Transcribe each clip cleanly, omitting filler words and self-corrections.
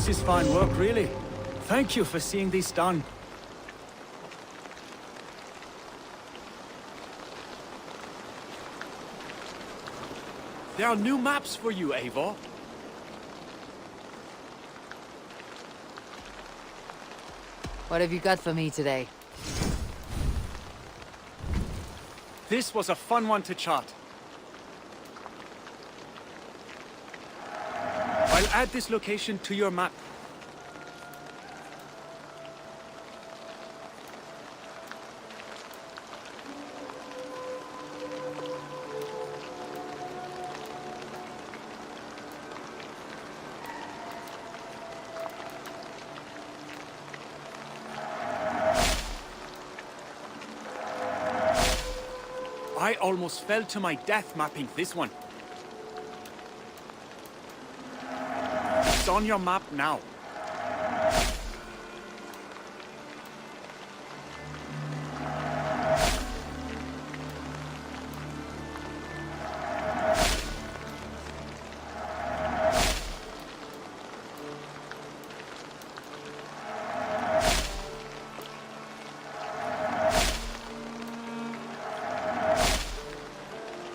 This is fine work, really. Thank you for seeing this done. There are new maps for you, Eivor. What have you got for me today? This was a fun one to chart. I'll add this location to your map. I almost fell to my death mapping this one. It's on your map now.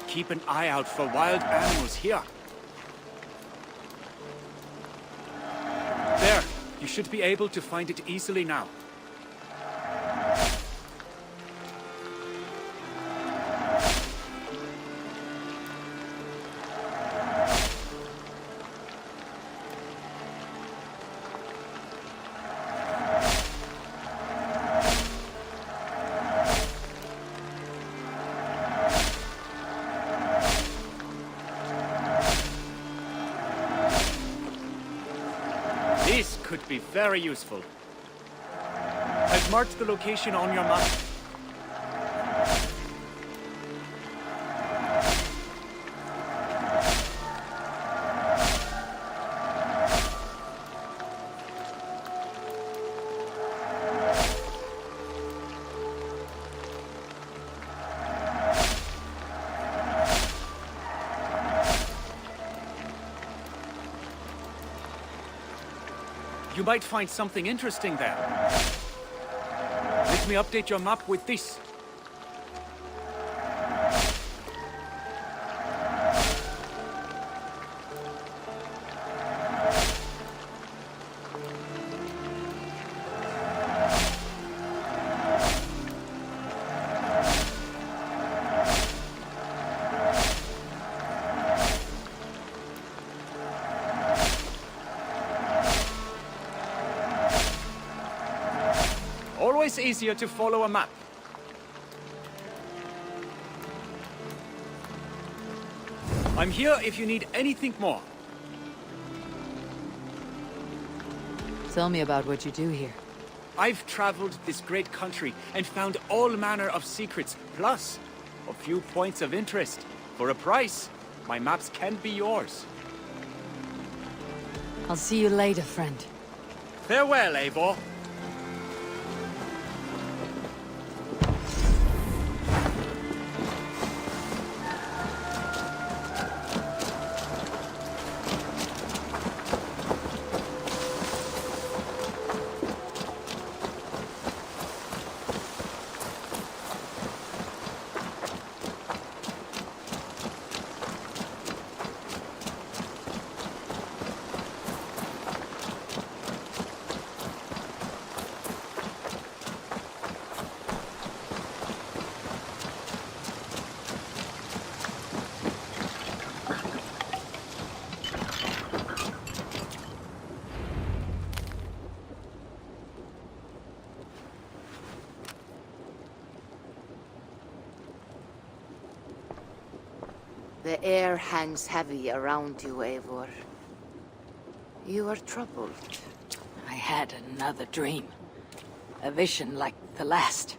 Keep an eye out for wild animals here. There, you should be able to find it easily now. This could be very useful. I've marked the location on your map. You might find something interesting there. Let me update your map with this. Always easier to follow a map. I'm here if you need anything more. Tell me about what you do here. I've traveled this great country and found all manner of secrets, plus a few points of interest. For a price, my maps can be yours. I'll see you later, friend. Farewell, Eivor. The air hangs heavy around you, Eivor. You are troubled. I had another dream. A vision like the last.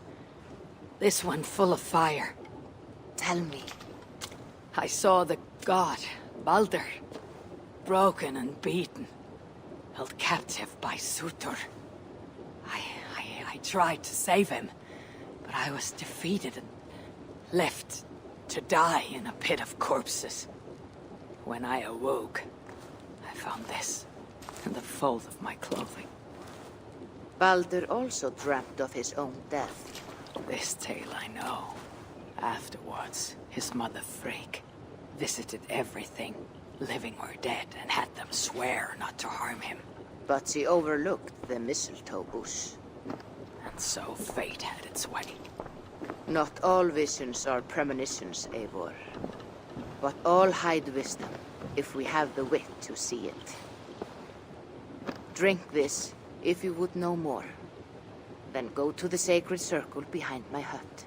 This one full of fire. Tell me. I saw the god, Baldur, broken and beaten, held captive by Surtur. I tried to save him, but I was defeated and left to die in a pit of corpses. When I awoke, I found this. in the fold of my clothing. Baldur also dreamt of his own death. This tale I know. Afterwards, his mother Frigg visited everything, living or dead, and had them swear not to harm him. But she overlooked the mistletoe bush. And so fate had its way. Not all visions are premonitions, Eivor. But all hide wisdom, if we have the wit to see it. Drink this, if you would know more. Then go to the sacred circle behind my hut.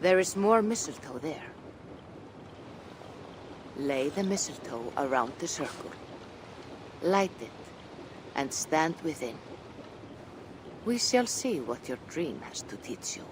There is more mistletoe there. Lay the mistletoe around the circle. Light it, and stand within. We shall see what your dream has to teach you.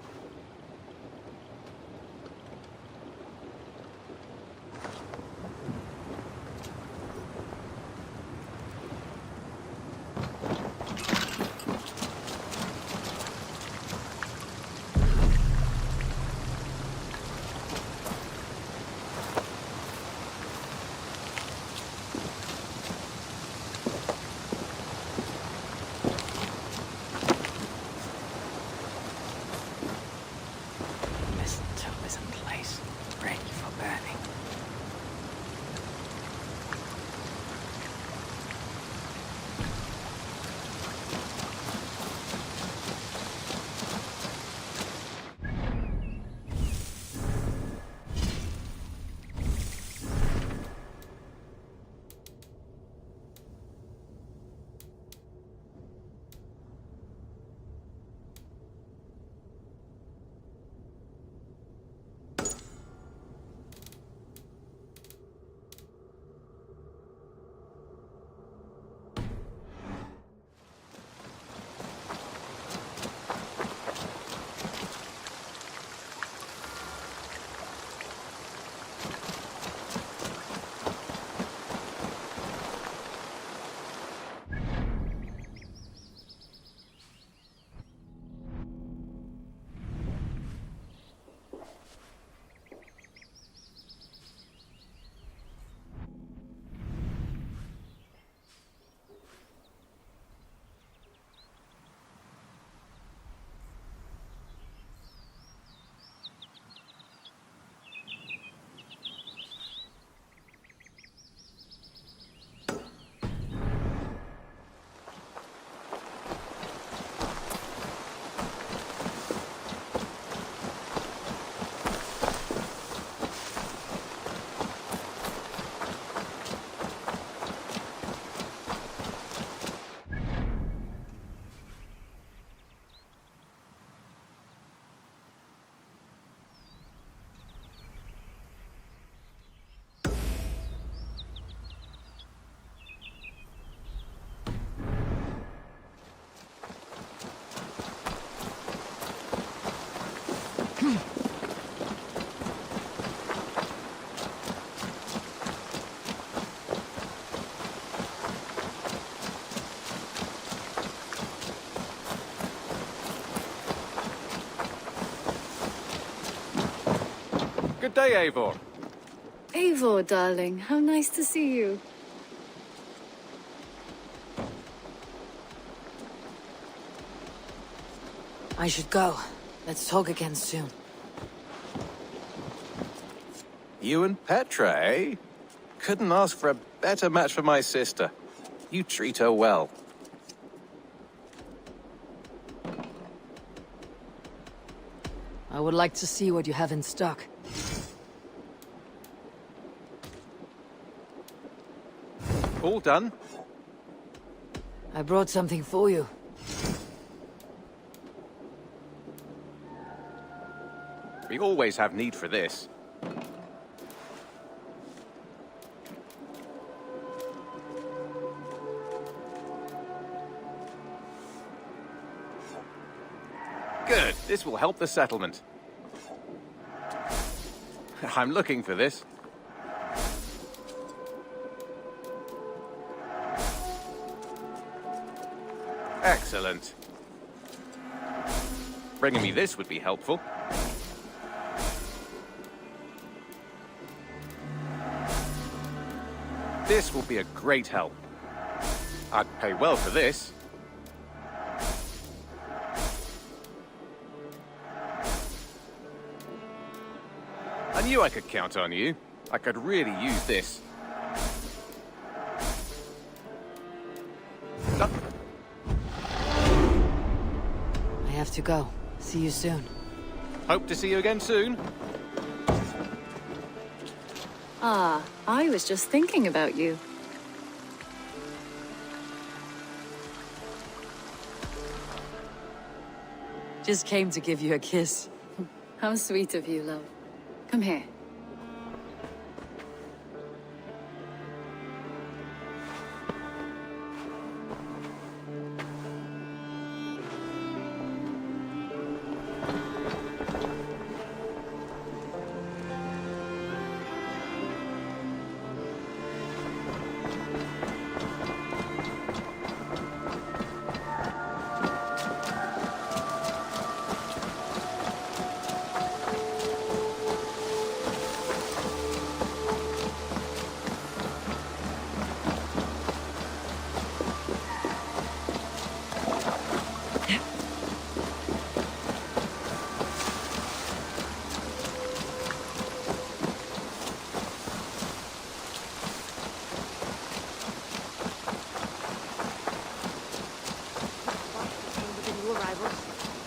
Mistletoe is in place, ready for burning. Good day, Eivor. Eivor, darling, how nice to see you. I should go. Let's talk again soon. You and Petra, eh? Couldn't ask for a better match for my sister. You treat her well. I would like to see what you have in stock. All done? I brought something for you. We always have need for this. Good. This will help the settlement. I'm looking for this. Excellent. Bringing me this would be helpful. This will be a great help. I'd pay well for this. I knew I could count on you. I could really use this. I have to go. See you soon. Hope to see you again soon. Ah, I was just thinking about you. Just came to give you a kiss. How sweet of you, love. Come here.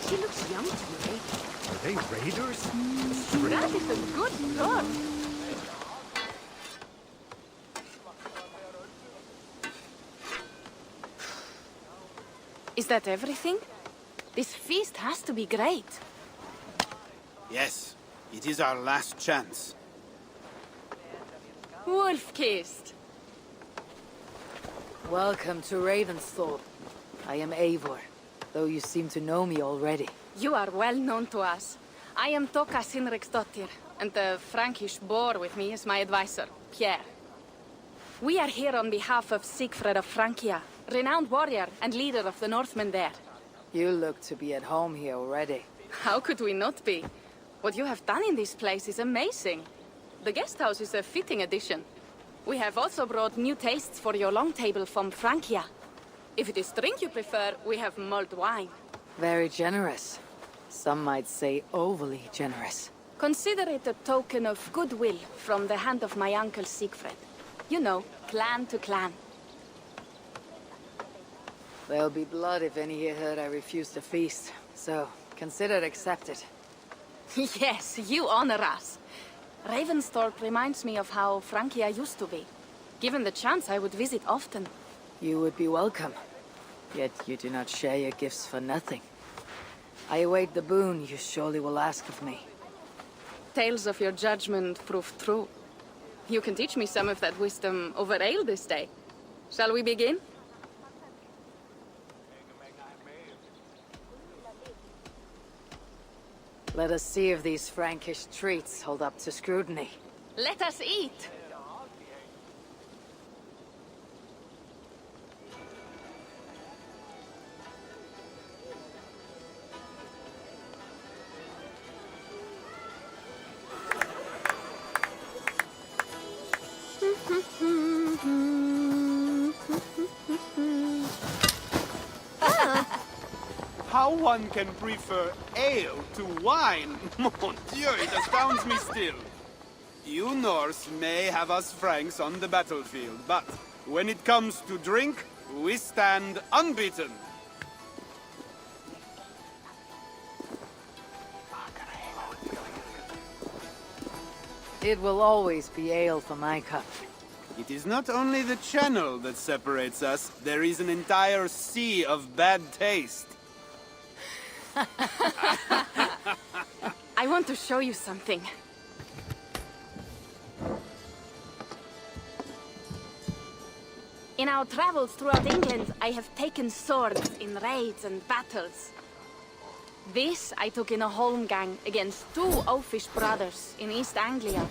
She looks young to me. Are they raiders? That is a good start. Is that everything? This feast has to be great. Yes, it is our last chance. Wolf-kissed. Welcome to Ravensthorpe. I am Eivor, though you seem to know me already. You are well known to us. I am Toka Sinriksdottir, and the Frankish boar with me is my advisor, Pierre. We are here on behalf of Sigfred of Francia, renowned warrior and leader of the Northmen there. You look to be at home here already. How could we not be? What you have done in this place is amazing. The guest house is a fitting addition. We have also brought new tastes for your long table from Francia. If it is drink you prefer, we have mulled wine. Very generous. Some might say overly generous. Consider it a token of goodwill from the hand of my uncle Siegfried. You know, clan to clan. There'll be blood if any here heard I refuse to feast, so consider it accepted. Yes, you honor us. Ravensthorpe reminds me of how Francia used to be. Given the chance, I would visit often. You would be welcome. Yet you do not share your gifts for nothing. I await the boon you surely will ask of me. Tales of your judgment prove true. You can teach me some of that wisdom over ale this day. Shall we begin? Let us see if these Frankish treats hold up to scrutiny. Let us eat! How one can prefer ale to wine? Mon Dieu, it astounds me still. You Norse may have us Franks on the battlefield, but when it comes to drink, we stand unbeaten. It will always be ale for my cup. It is not only the channel that separates us, there is an entire sea of bad taste. I want to show you something. In our travels throughout England, I have taken swords in raids and battles. This I took in a holmgang against two oafish brothers in East Anglia.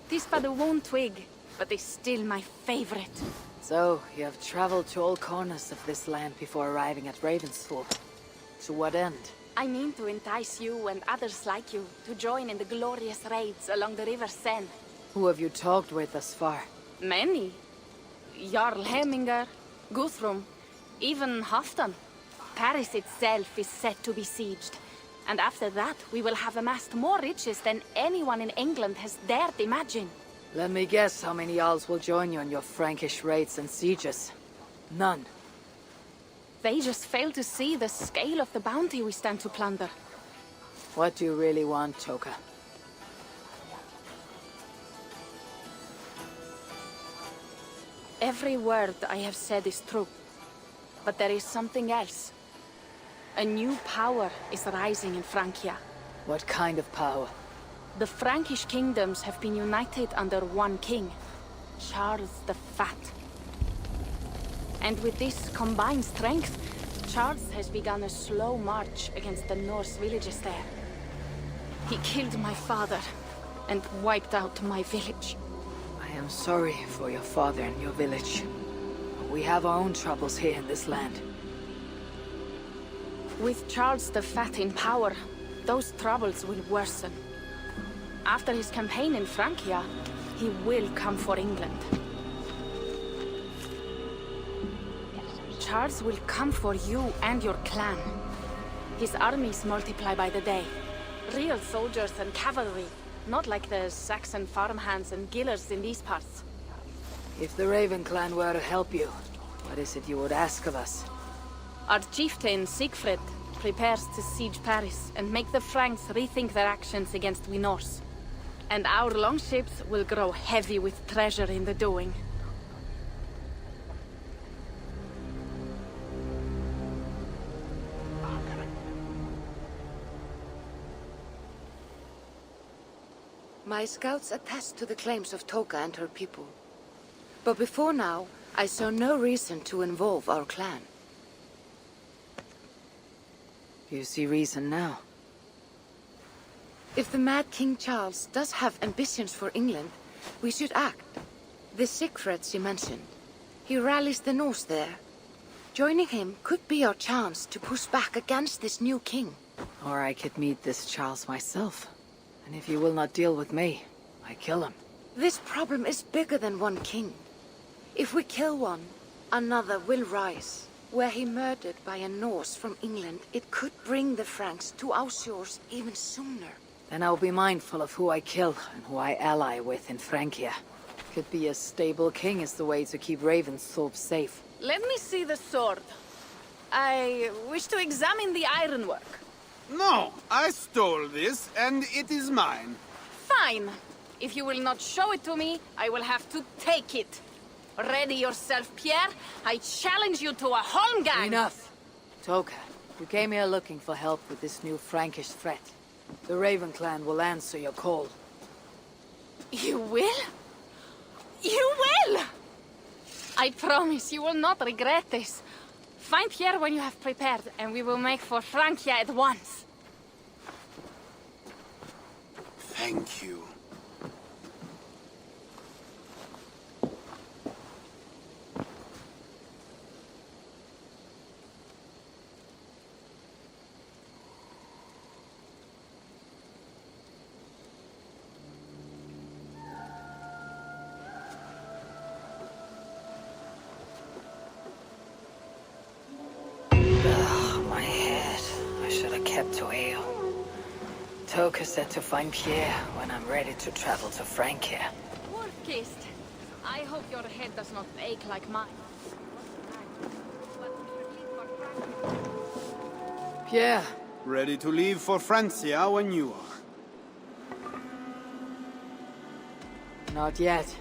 Tis but a worn twig, but is still my favorite. So, you have traveled to all corners of this land before arriving at Ravensthorpe. To what end? I mean to entice you and others like you to join in the glorious raids along the River Seine. Who have you talked with thus far? Many. Jarl Hemminger, Guthrum, even Halfdan. Paris itself is set to be sieged. And after that, we will have amassed more riches than anyone in England has dared imagine. Let me guess how many Jarls will join you in your Frankish raids and sieges. None. They just fail to see the scale of the bounty we stand to plunder. What do you really want, Toka? Every word I have said is true. But there is something else. A new power is rising in Francia. What kind of power? The Frankish kingdoms have been united under one king, Charles the Fat. And with this combined strength, Charles has begun a slow march against the Norse villages there. He killed my father and wiped out my village. I am sorry for your father and your village. We have our own troubles here in this land. With Charles the Fat in power, those troubles will worsen. After his campaign in Francia, he will come for England. Charles will come for you and your clan. His armies multiply by the day. Real soldiers and cavalry, not like the Saxon farmhands and gillers in these parts. If the Raven clan were to help you, what is it you would ask of us? Our chieftain, Siegfried, prepares to siege Paris and make the Franks rethink their actions against we Norse. And our longships will grow heavy with treasure in the doing. My scouts attest to the claims of Toka and her people. But before now, I saw no reason to involve our clan. You see reason now. If the Mad King Charles does have ambitions for England, we should act. The Siegfried she mentioned. He rallies the Norse there. Joining him could be our chance to push back against this new king. Or I could meet this Charles myself. And if you will not deal with me, I kill him. This problem is bigger than one king. If we kill one, another will rise. Were he murdered by a Norse from England, it could bring the Franks to our shores even sooner. Then I'll be mindful of who I kill and who I ally with in Francia. Could be a stable king is the way to keep Ravensthorpe safe. Let me see the sword. I wish to examine the ironwork. No, I stole this, and it is mine. Fine. If you will not show it to me, I will have to take it. Ready yourself, Pierre. I challenge you to a holmgang. Enough! Toka, you came here looking for help with this new Frankish threat. The Raven clan will answer your call. You will? You will! I promise you will not regret this. Find Pierre when you have prepared, and we will make for Francia at once. Thank you. My head. I should have kept to ale. Toka said to find Pierre when I'm ready to travel to Francia. Wolf-kissed. I hope your head does not ache like mine. Pierre! Ready to leave for Francia when you are. Not yet.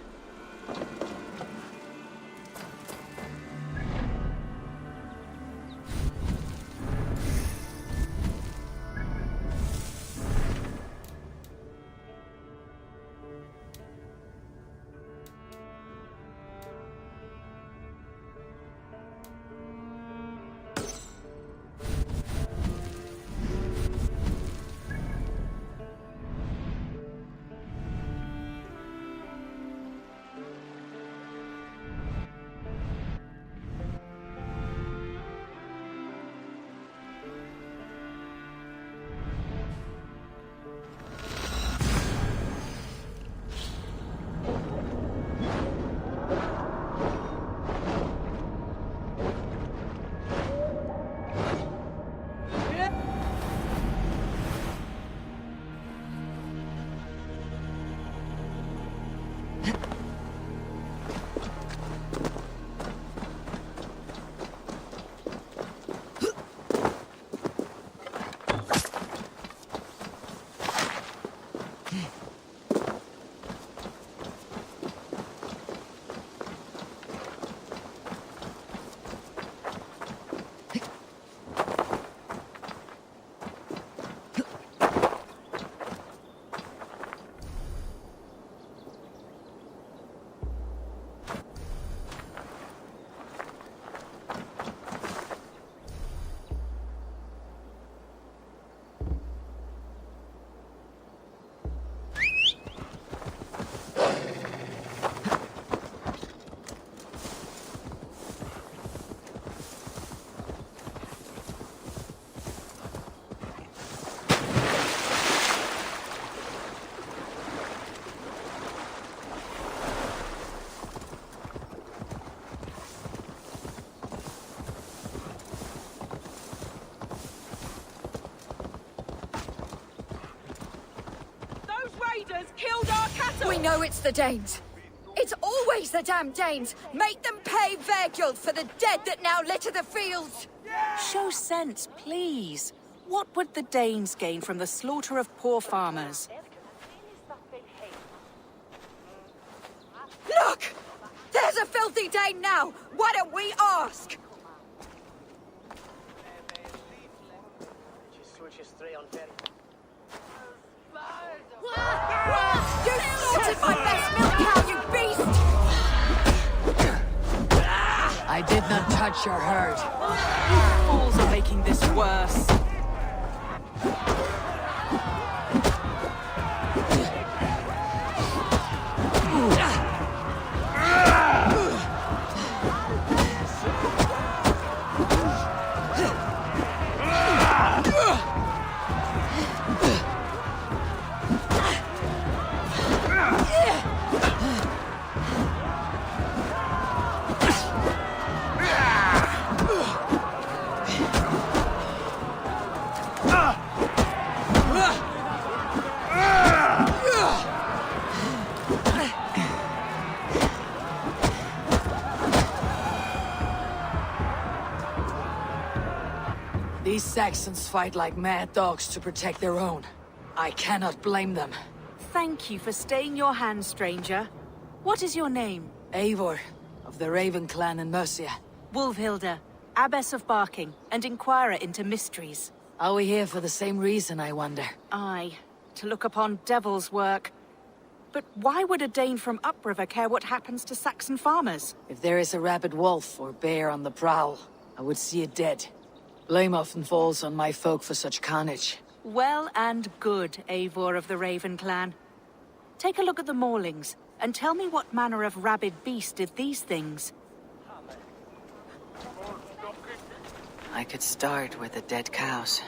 know it's the Danes. It's always the damn Danes. Make them pay Vergil for the dead that now litter the fields. Show sense, please. What would the Danes gain from the slaughter of poor farmers? Look! There's a filthy Dane now! Why don't we ask? You slaughtered my best milk cow, you beast! I did not touch your herd. You fools are making this worse. These Saxons fight like mad dogs to protect their own. I cannot blame them. Thank you for staying your hand, stranger. What is your name? Eivor, of the Raven clan in Mercia. Wolfhilda, Abbess of Barking, and Inquirer into mysteries. Are we here for the same reason, I wonder? Aye, to look upon devil's work. But why would a Dane from upriver care what happens to Saxon farmers? If there is a rabid wolf or bear on the prowl, I would see it dead. Blame often falls on my folk for such carnage. Well and good, Eivor of the Raven clan. Take a look at the maulings, and tell me what manner of rabid beast did these things. I could start with the dead cows.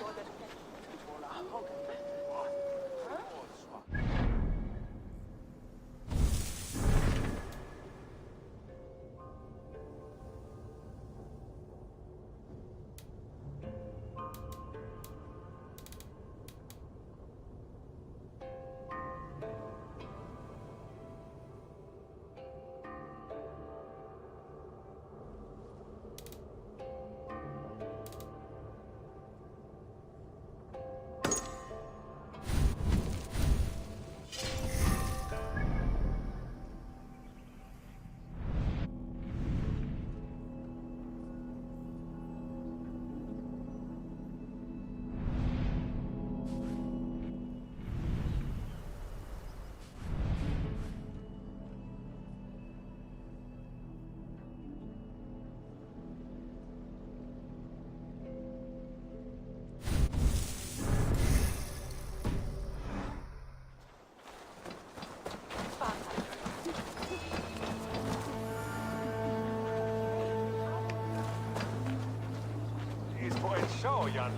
Show, Jan.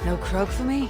No croak for me?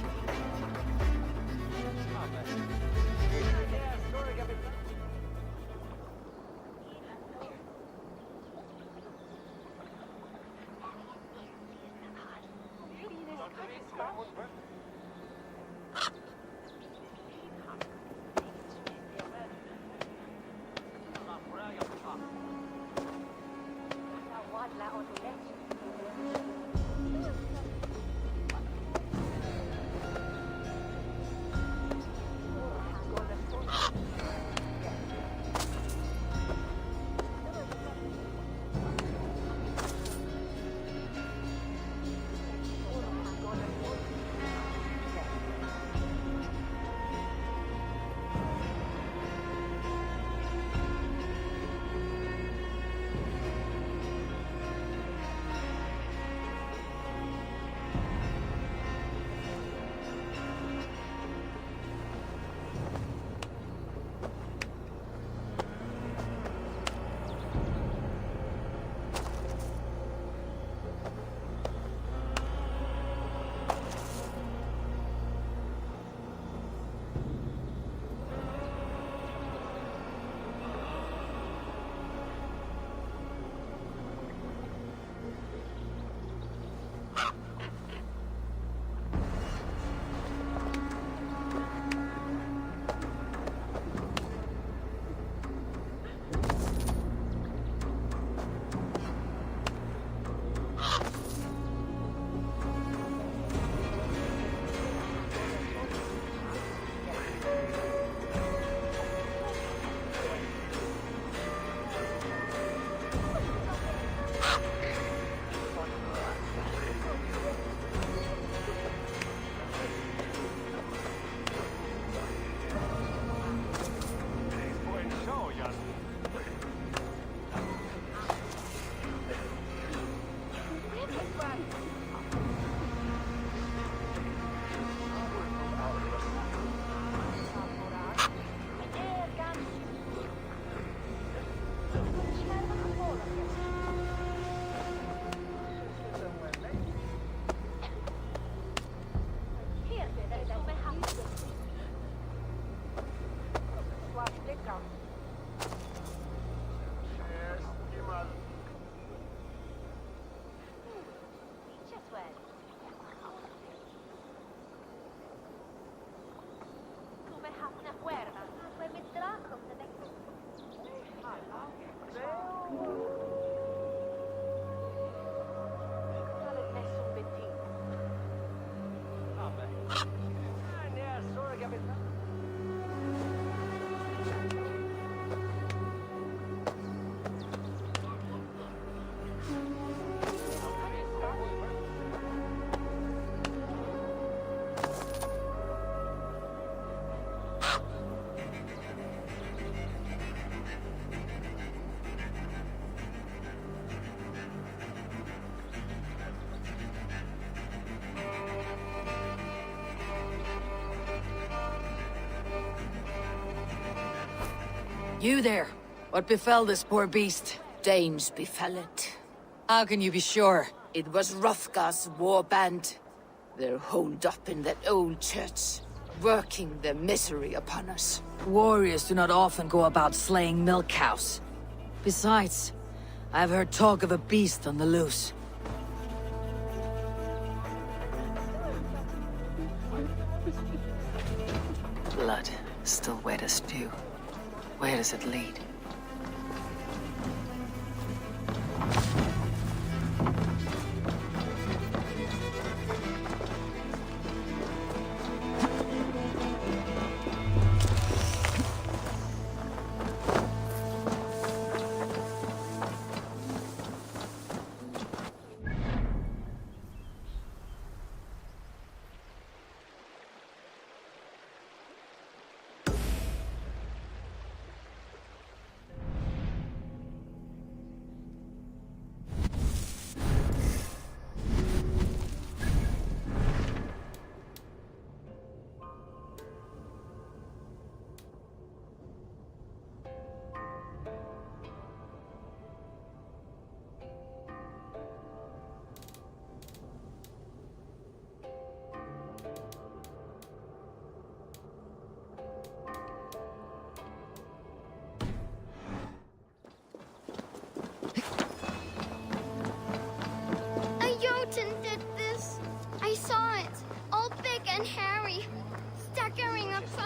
You there. What befell this poor beast? Danes befell it. How can you be sure? It was Hrothgar's war band. They're holed up in that old church, working their misery upon us. Warriors do not often go about slaying milk cows. Besides, I've heard talk of a beast on the loose. Blood, still wet as spew. Where does it lead?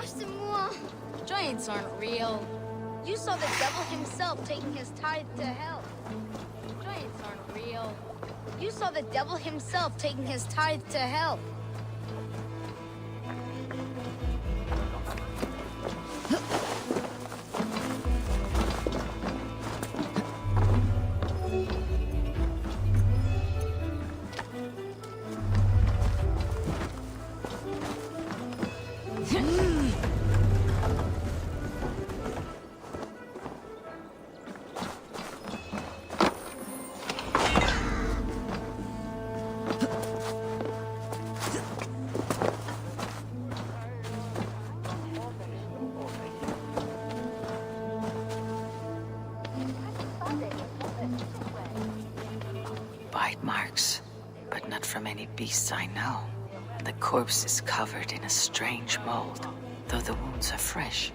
Lâche-moi! Giants aren't real. You saw the devil himself taking his tithe to hell. Giants aren't real. You saw the devil himself taking his tithe to hell. Bite marks, but not from any beasts I know. The corpse is covered in a strange mold, though the wounds are fresh.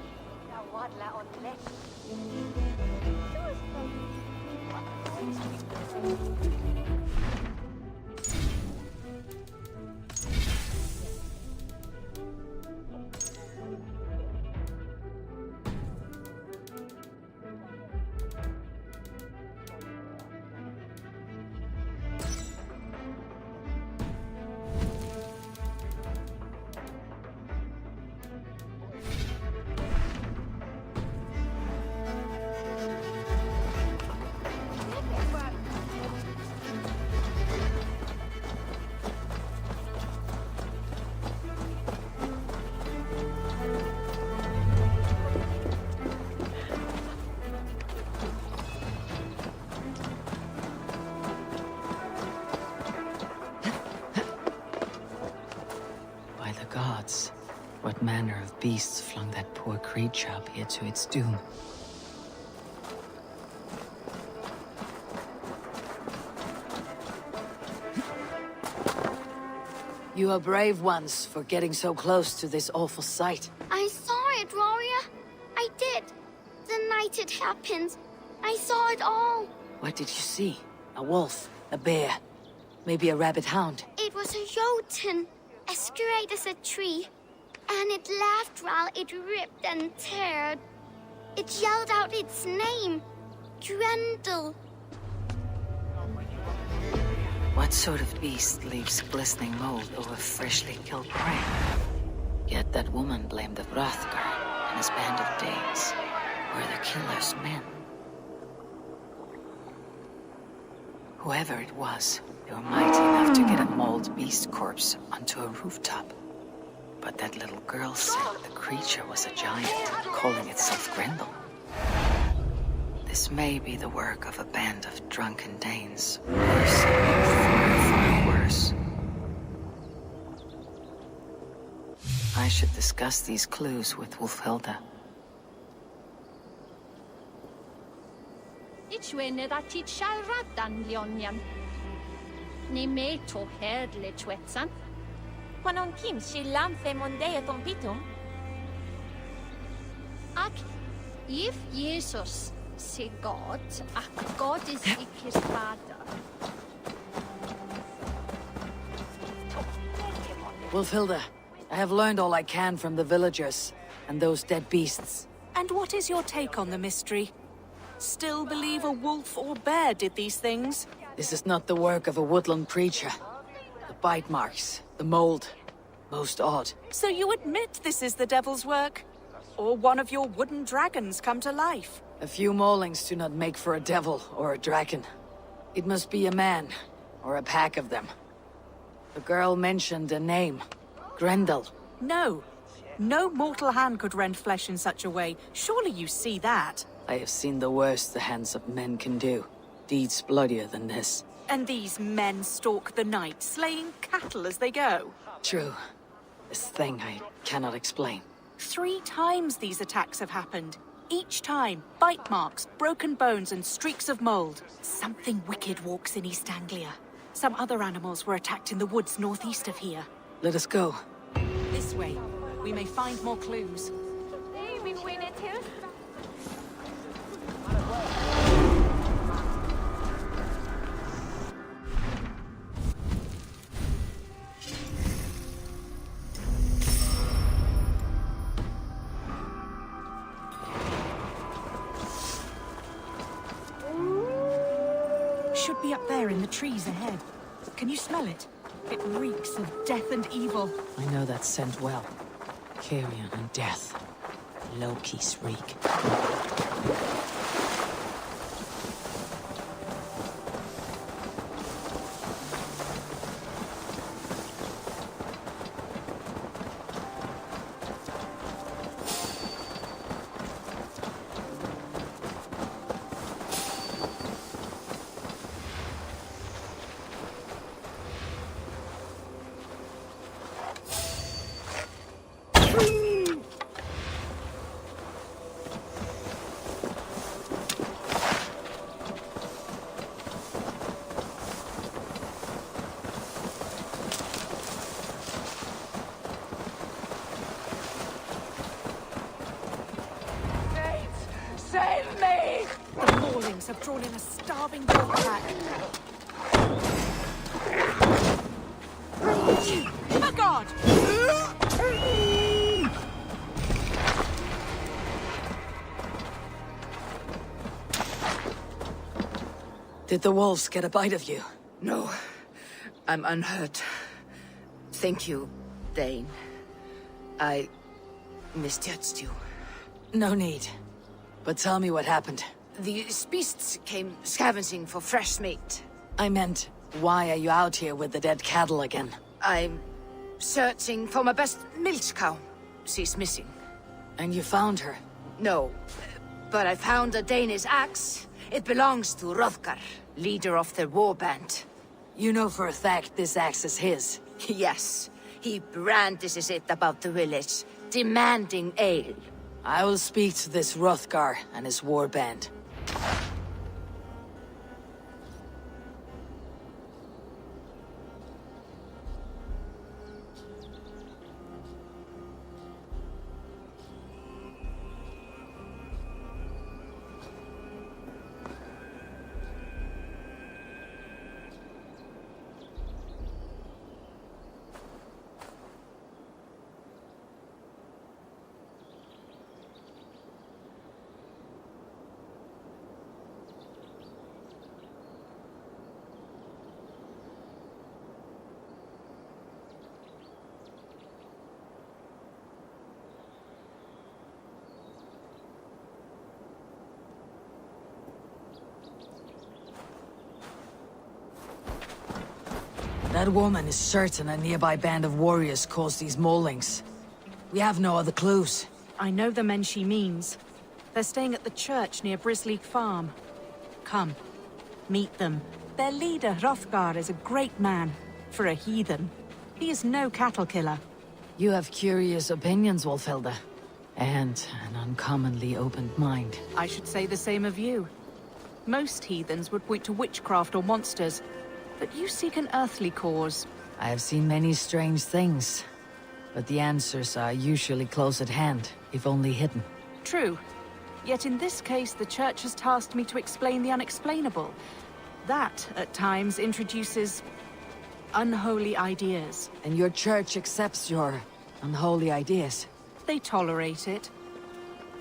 By the gods, what manner of beasts flung that poor creature up here to its doom? You are brave ones for getting so close to this awful sight. I saw it, warrior. I did. The night it happened. I saw it all. What did you see? A wolf? A bear? Maybe a rabbit hound? It was a jotun, as straight as a tree. And it laughed while it ripped and teared. It yelled out its name. Grendel. What sort of beast leaves glistening mold over freshly killed prey? Yet that woman blamed the Hrothgar and his band of Danes. Were the killer's men? Whoever it was, they were mighty enough to get a mauled beast corpse onto a rooftop. But that little girl said the creature was a giant, calling itself Grendel. This may be the work of a band of drunken Danes, or something far worse. I should discuss these clues with Wulfhilda. Ichwene that it siarad dan Lionian. Ni me to herdle chwetsan. Kwanon kim shilam fe mondea tompitum? Ac if Jesus say God, ac God is his father. Wulfhilda, I have learned all I can from the villagers and those dead beasts. And what is your take on the mystery? Still believe a wolf or bear did these things? This is not the work of a woodland creature. The bite marks, the mold, most odd. So you admit this is the devil's work? Or one of your wooden dragons come to life? A few maulings do not make for a devil or a dragon. It must be a man, or a pack of them. The girl mentioned a name. Grendel. No. No mortal hand could rend flesh in such a way. Surely you see that. I have seen the worst the hands of men can do. Deeds bloodier than this. And these men stalk the night, slaying cattle as they go. True. This thing I cannot explain. 3 times these attacks have happened. Each time, bite marks, broken bones, and streaks of mold. Something wicked walks in East Anglia. Some other animals were attacked in the woods northeast of here. Let us go. This way. We may find more clues. be up there in the trees ahead. Can you smell it? It reeks of death and evil. I know that scent well. Carrion and death. Loki's reek. Save me! The Maulings have drawn in a starving dog pack. Oh God! Did the wolves get a bite of you? No, I'm unhurt. Thank you, Dane. I misjudged you. No need. But tell me what happened. These beasts came scavenging for fresh meat. I meant, why are you out here with the dead cattle again? I'm searching for my best milch cow. She's missing. And you found her? No, but I found a Danish axe. It belongs to Hrothgar, leader of the warband. You know for a fact this axe is his? Yes. He brandishes it about the village, demanding ale. I will speak to this Hrothgar and his warband. That woman is certain a nearby band of warriors caused these maulings. We have no other clues. I know the men she means. They're staying at the church near Brisleek Farm. Come, meet them. Their leader, Hrothgar, is a great man. For a heathen. He is no cattle killer. You have curious opinions, Wolfhilda. And an uncommonly opened mind. I should say the same of you. Most heathens would point to witchcraft or monsters, but you seek an earthly cause. I have seen many strange things, but the answers are usually close at hand, if only hidden. True. Yet in this case, the Church has tasked me to explain the unexplainable. That, at times, introduces unholy ideas. And your Church accepts your unholy ideas? They tolerate it.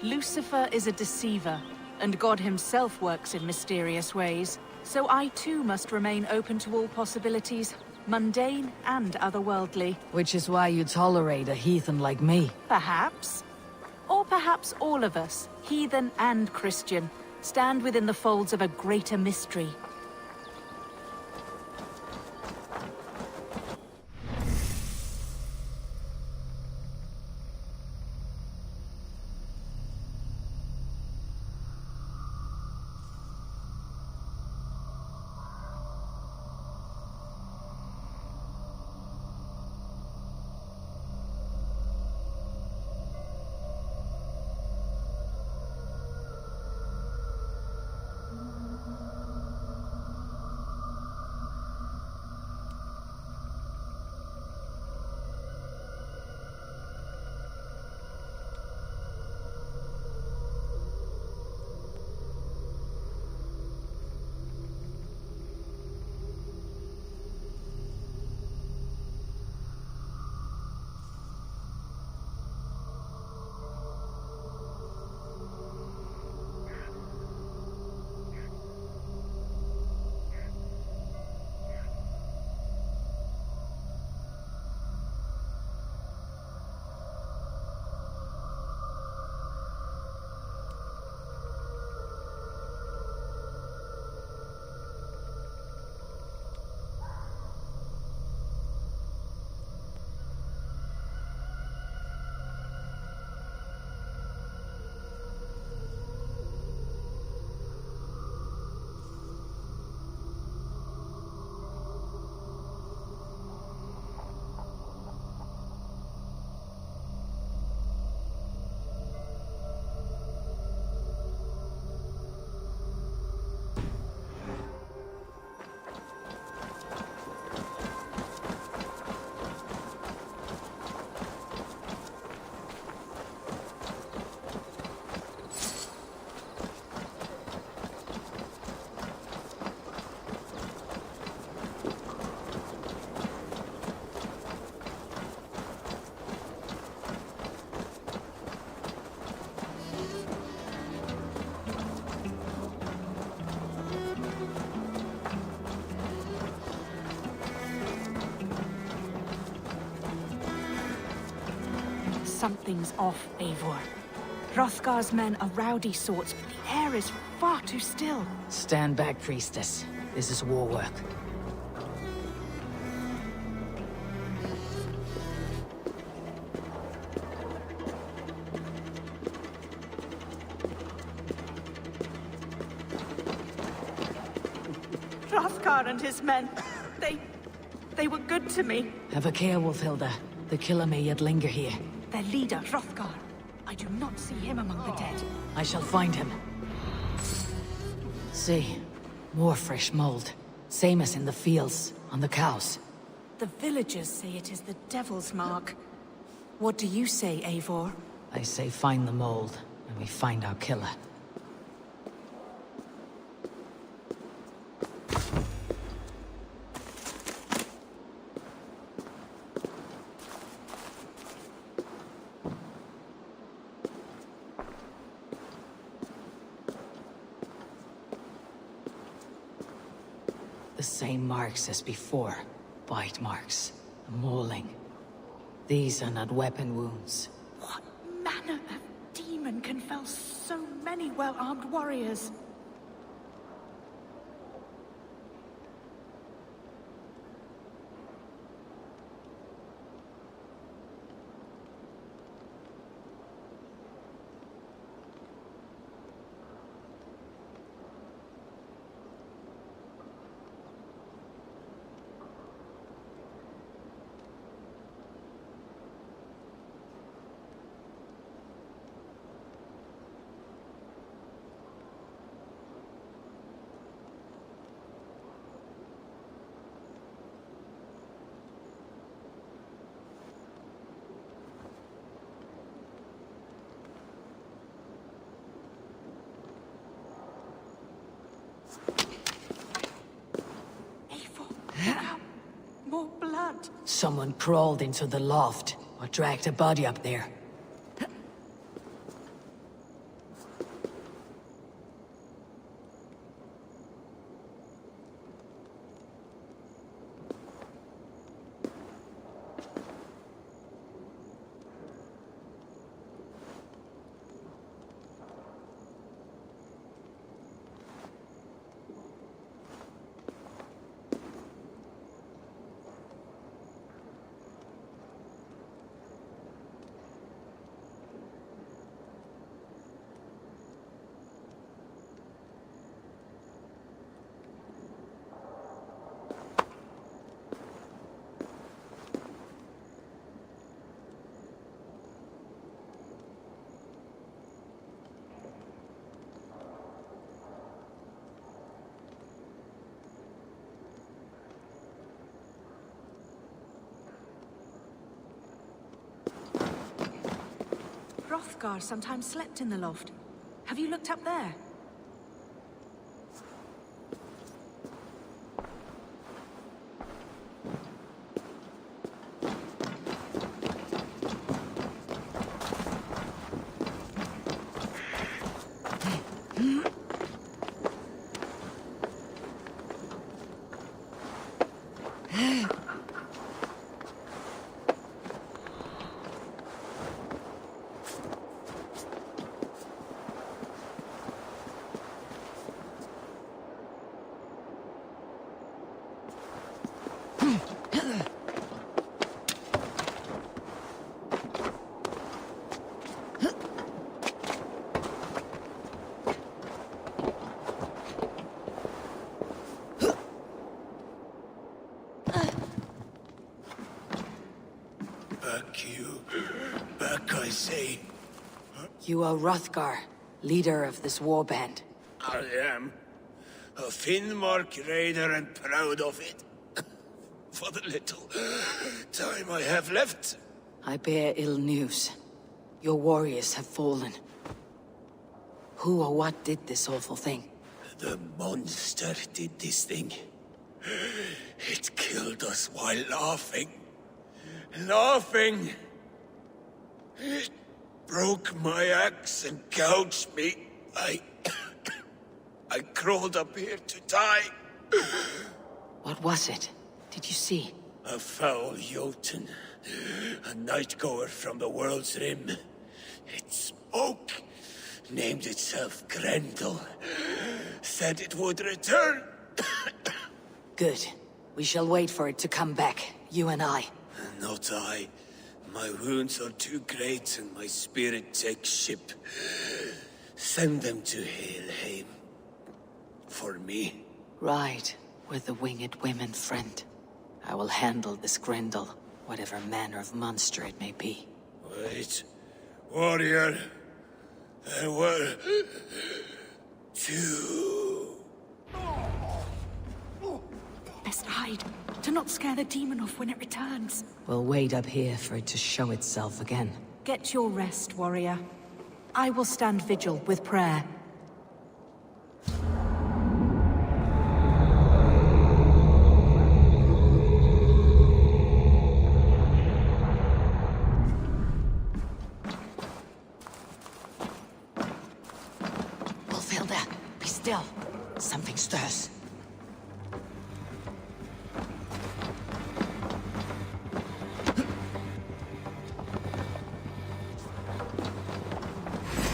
Lucifer is a deceiver, and God himself works in mysterious ways. So I too must remain open to all possibilities, mundane and otherworldly. Which is why you tolerate a heathen like me. Perhaps. Or perhaps all of us, heathen and Christian, stand within the folds of a greater mystery. Something's off, Eivor. Hrothgar's men are rowdy sorts, but the air is far too still. Stand back, priestess. This is war work. Hrothgar and his men, they were good to me. Have a care, Wolfhilda. The killer may yet linger here. Their leader, Hrothgar. I do not see him among the dead. I shall find him. See, more fresh mold. Same as in the fields, on the cows. The villagers say it is the Devil's Mark. What do you say, Eivor? I say find the mold, and we find our killer. The same marks as before. Bite marks. Mauling. These are not weapon wounds. What manner of demon can fell so many well-armed warriors? More blood. Someone crawled into the loft, or dragged a body up there. Hrothgar sometimes slept in the loft. Have you looked up there? Back, I say. You are Hrothgar, leader of this warband. I am. A Finnmark raider and proud of it. For the little time I have left. I bear ill news. Your warriors have fallen. Who or what did this awful thing? The monster did this thing. It killed us while laughing. Laughing! It broke my axe and gouged me. I crawled up here to die. What was it? Did you see? A foul Jotun a nightgoer from the world's rim. It spoke, named itself Grendel, said it would return. Good. We shall wait for it to come back, you and I. Not I. My wounds are too great and my spirit takes ship. Send them to Helheim. For me. Right, with the winged women, friend. I will handle this Grendel, whatever manner of monster it may be. Wait. Warrior. There were... two... Best hide, to not scare the demon off when it returns. We'll wait up here for it to show itself again. Get your rest, warrior. I will stand vigil with prayer. Wolfhilda, be still. Something stirs.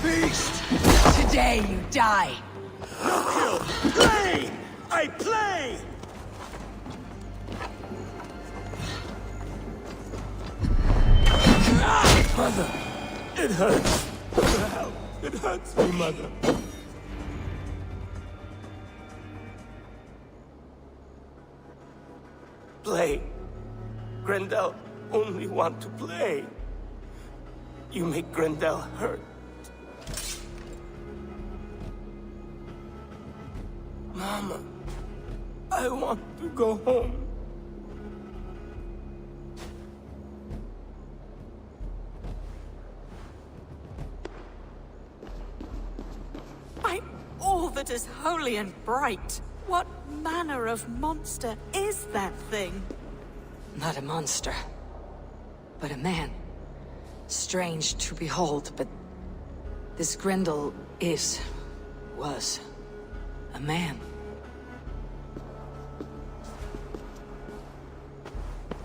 Beast! Today you die! No kill! Play! I play! Mother! It hurts! Help! It hurts me, Mother! Play. Grendel only want to play. You make Grendel hurt. Mama, I want to go home. By all that is holy and bright, what manner of monster is that thing? Not a monster, but a man. Strange to behold, but this Grendel was a man.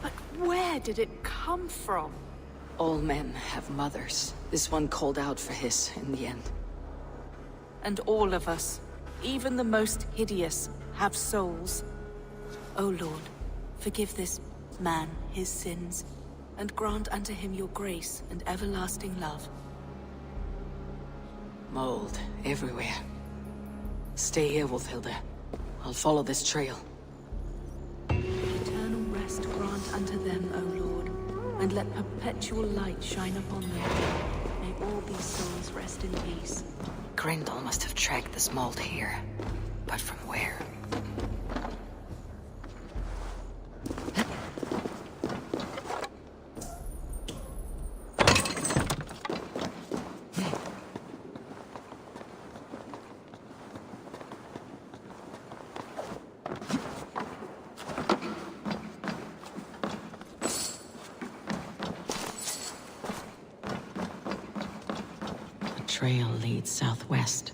But where did it come from? All men have mothers. This one called out for his in the end. And all of us, even the most hideous, have souls. O Lord, forgive this man his sins, and grant unto him your grace and everlasting love. Mold everywhere. Stay here, Wolfhilda. I'll follow this trail. Eternal rest grant unto them, O Lord, and let perpetual light shine upon them. May all these souls rest in peace. Grendel must have tracked this mold here. But from where? Trail leads southwest.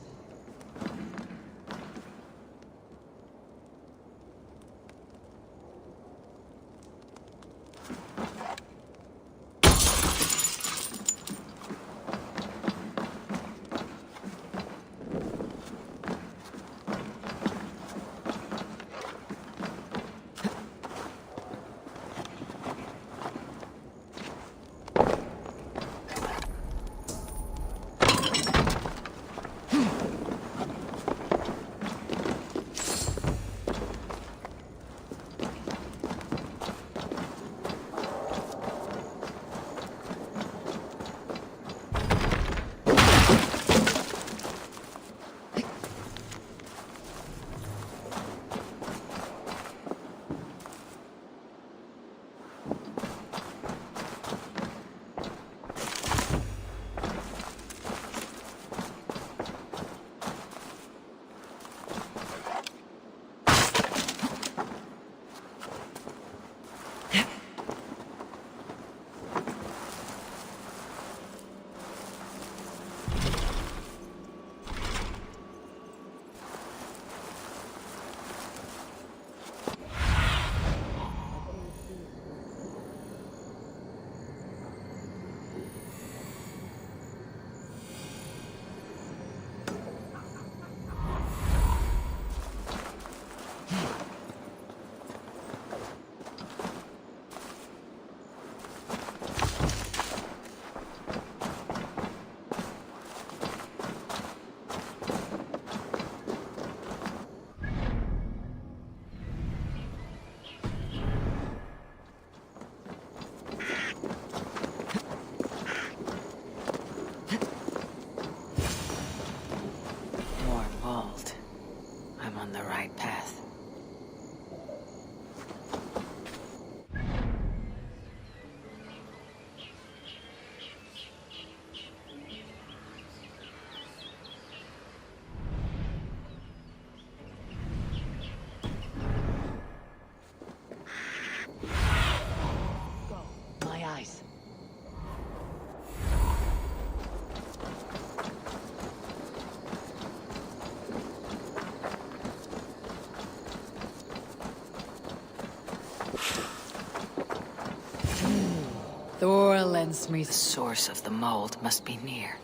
tells me the source of the mold must be near.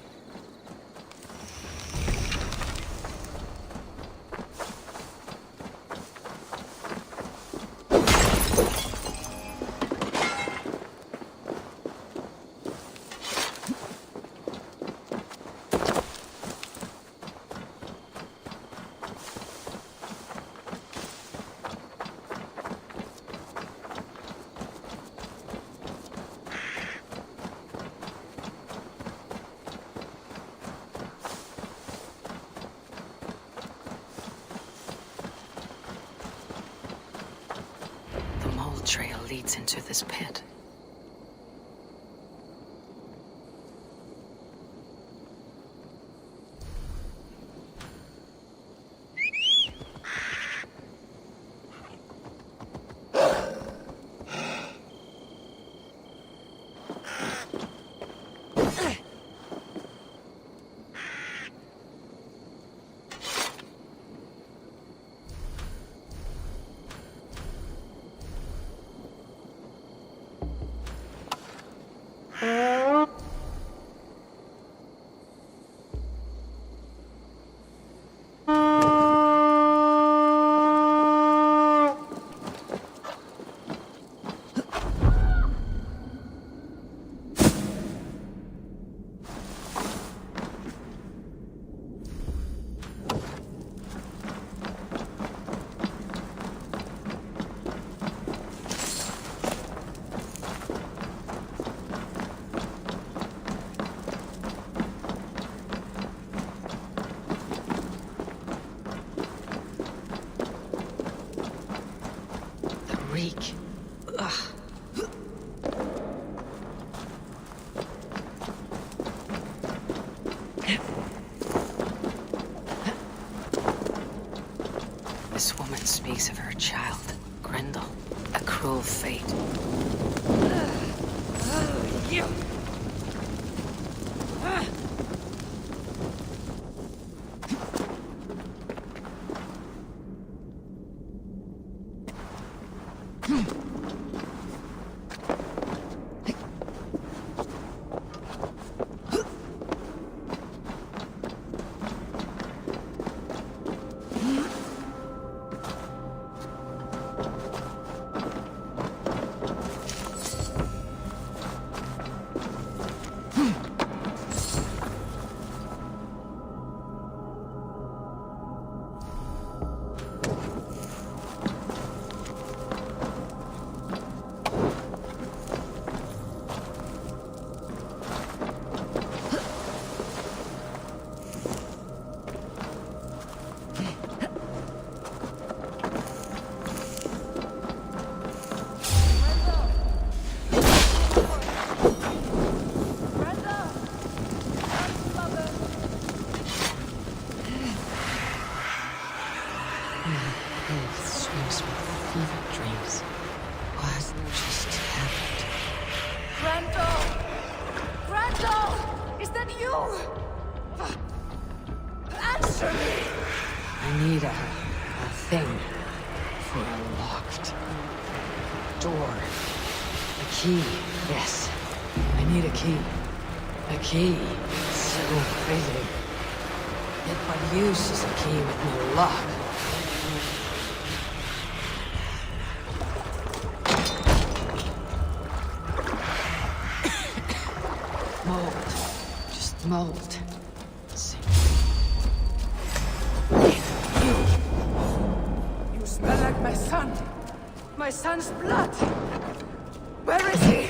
Trail leads into this pit. Reek. Ugh. This woman speaks of her child, Grendel. A cruel fate. You! Key. So fitting. Yet what use is a key with no lock? Mold. Just mold. You smell like my son. My son's blood. Where is he?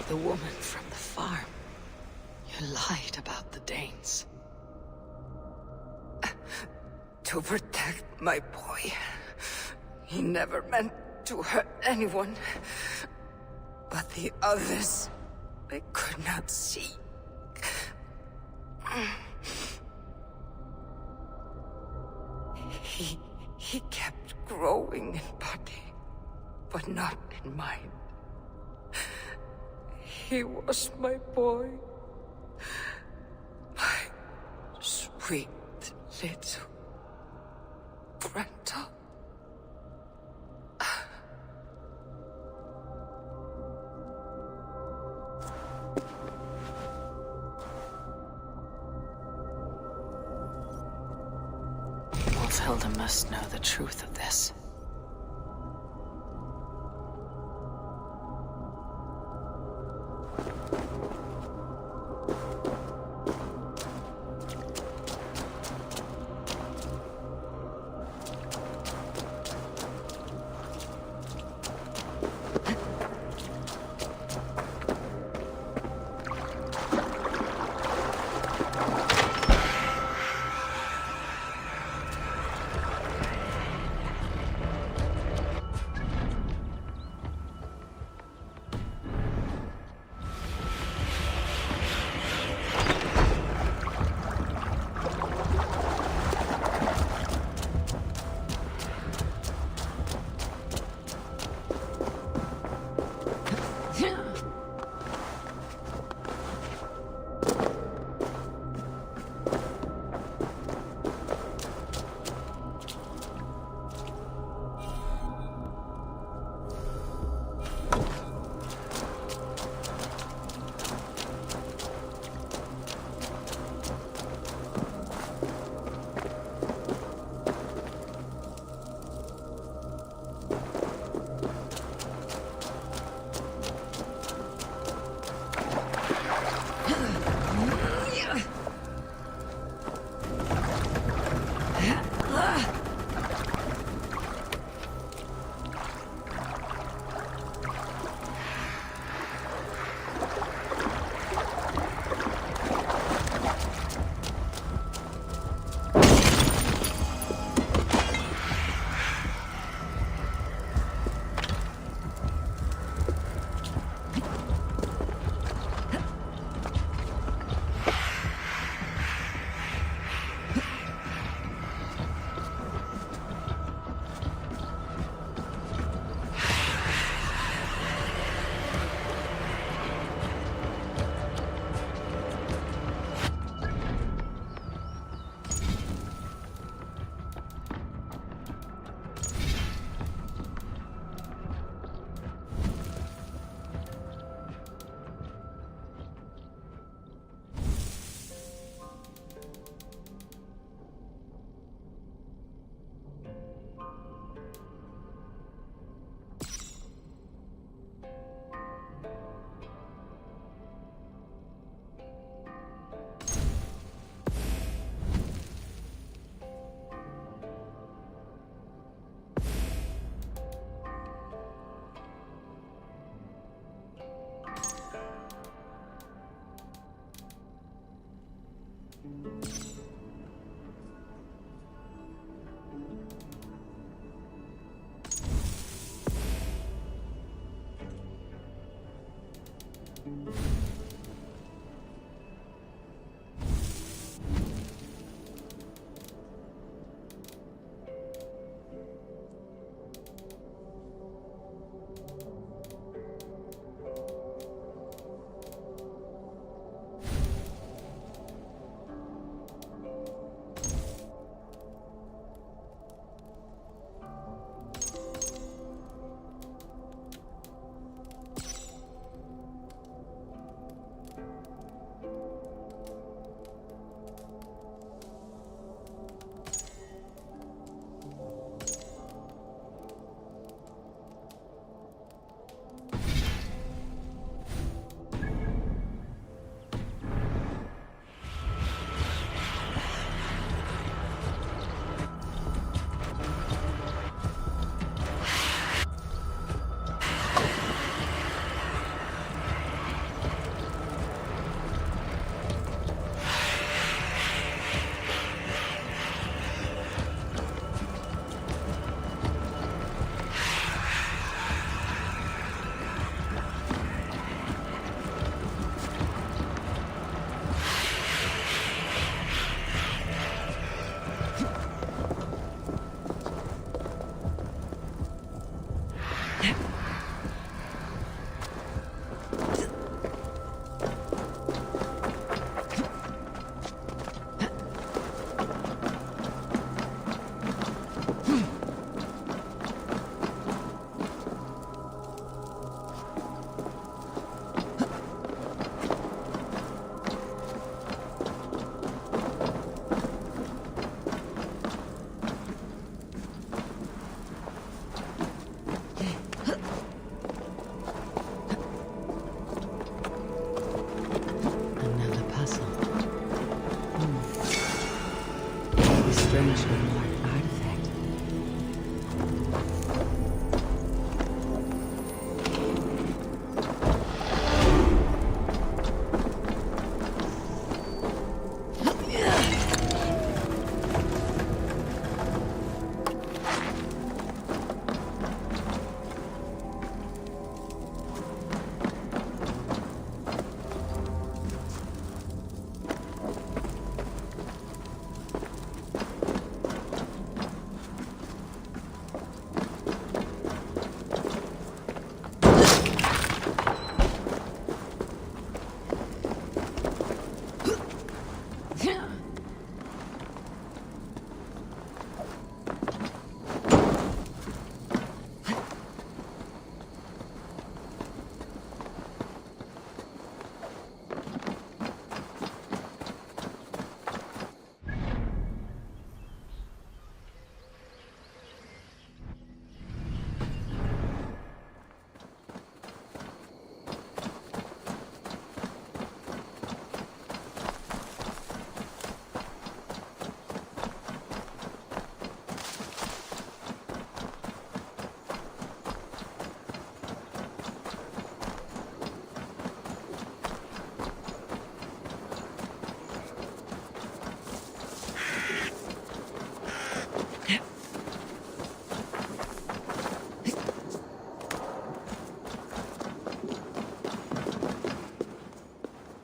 The woman from the farm. You lied about the Danes. To protect my boy. He never meant to hurt anyone. But the others, they could not see. He kept growing in body, but not in mind. He was my boy. We little Brenda. Wolfhilda must know the truth of this.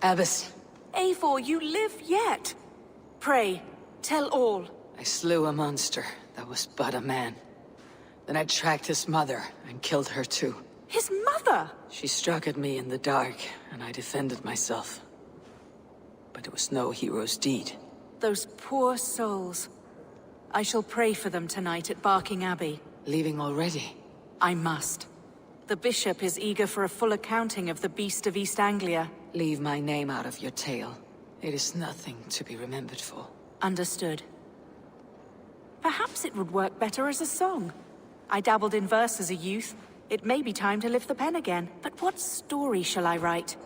Abbess, Eivor, you live yet. Pray, tell all. I slew a monster that was but a man. Then I tracked his mother and killed her too. His mother? She struck at me in the dark, and I defended myself. But it was no hero's deed. Those poor souls. I shall pray for them tonight at Barking Abbey. Leaving already? I must. The bishop is eager for a full accounting of the Beast of East Anglia. Leave my name out of your tale. It is nothing to be remembered for. Understood. Perhaps it would work better as a song. I dabbled in verse as a youth. It may be time to lift the pen again. But what story shall I write?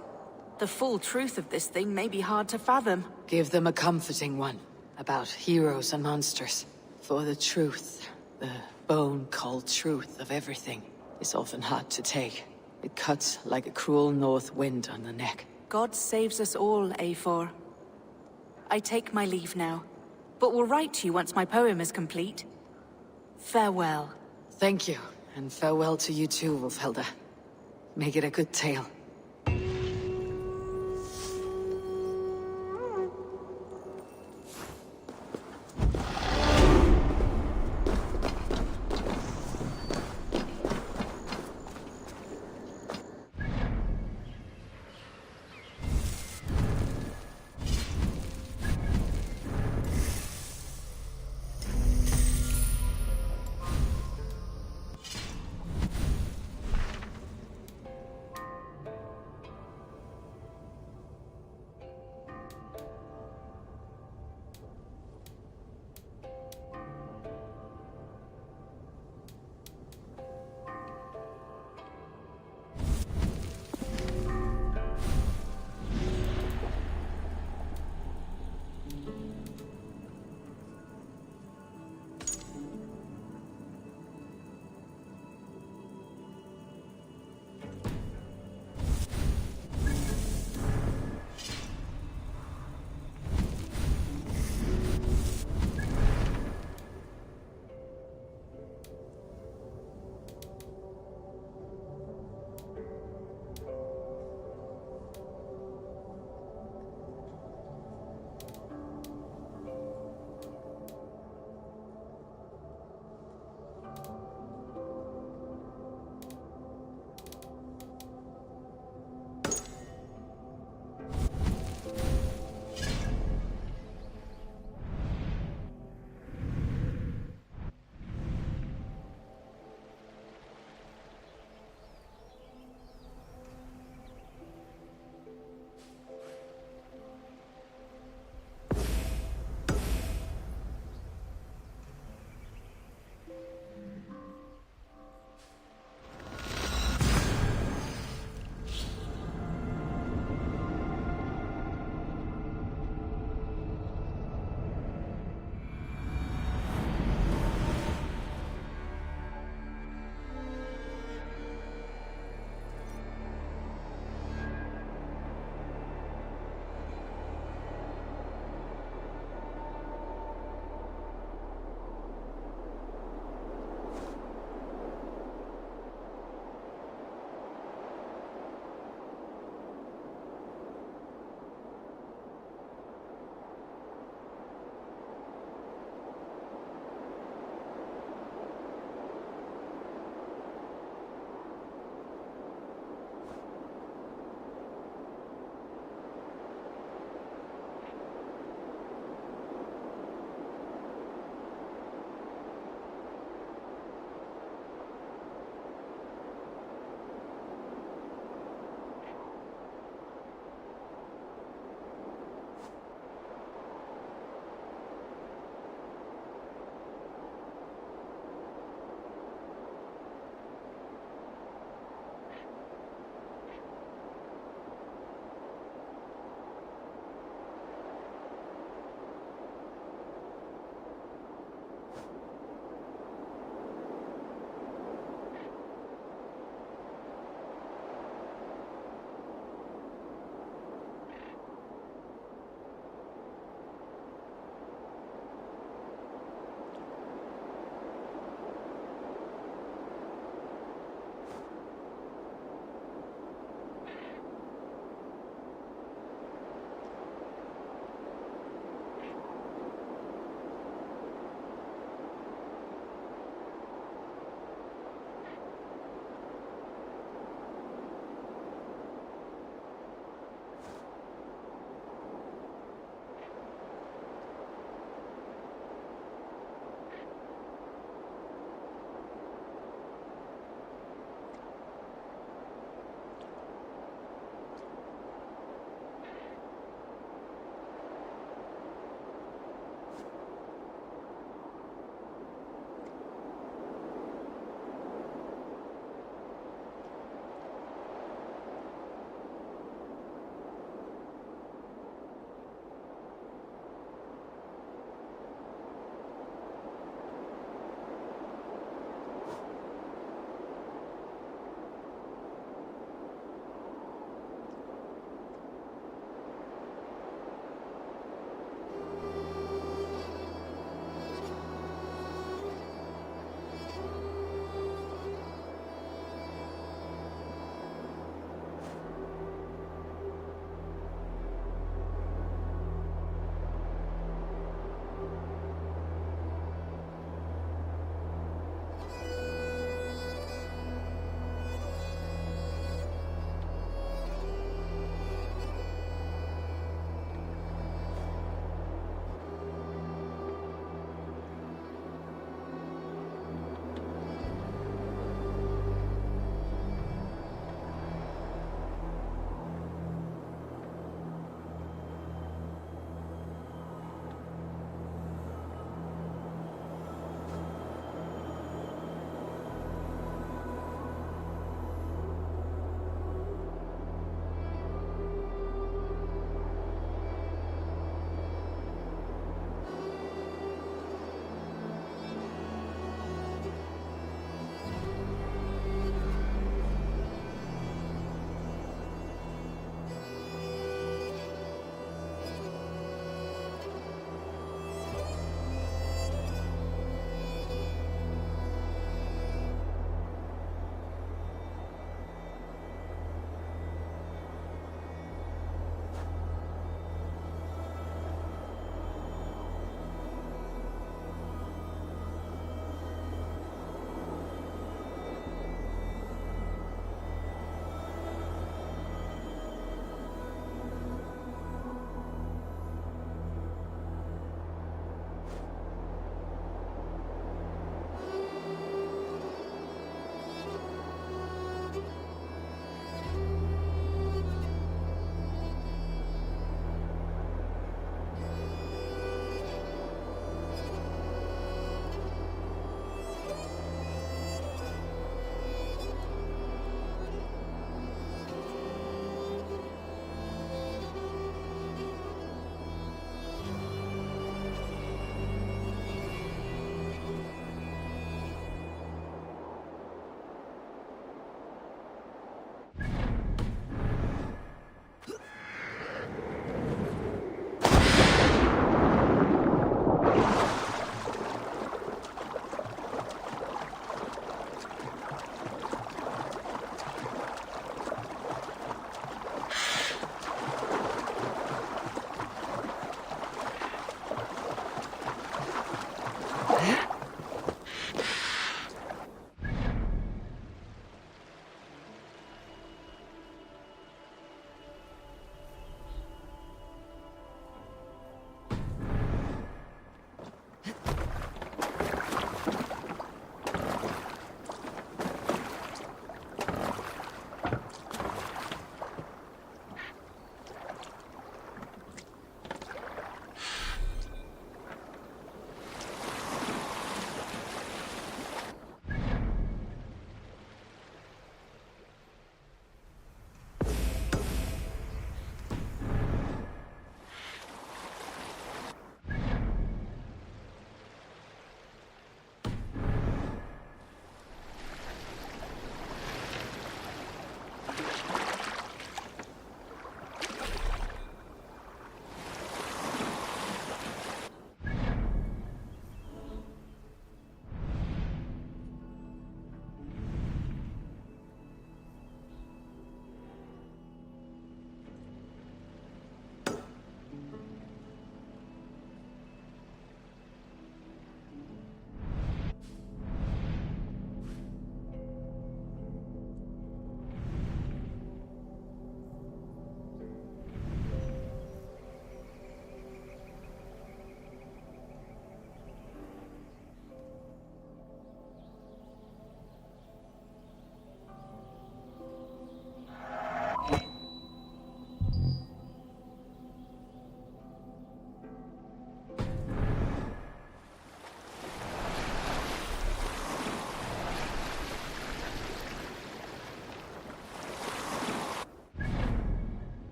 The full truth of this thing may be hard to fathom. Give them a comforting one. About heroes and monsters. For the truth, the bone-cold truth of everything, is often hard to take. It cuts like a cruel north wind on the neck. God saves us all, Eivor. I take my leave now, but will write to you once my poem is complete. Farewell. Thank you, and farewell to you too, Wulfhelda. Make it a good tale.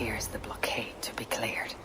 here's the blockade to be cleared.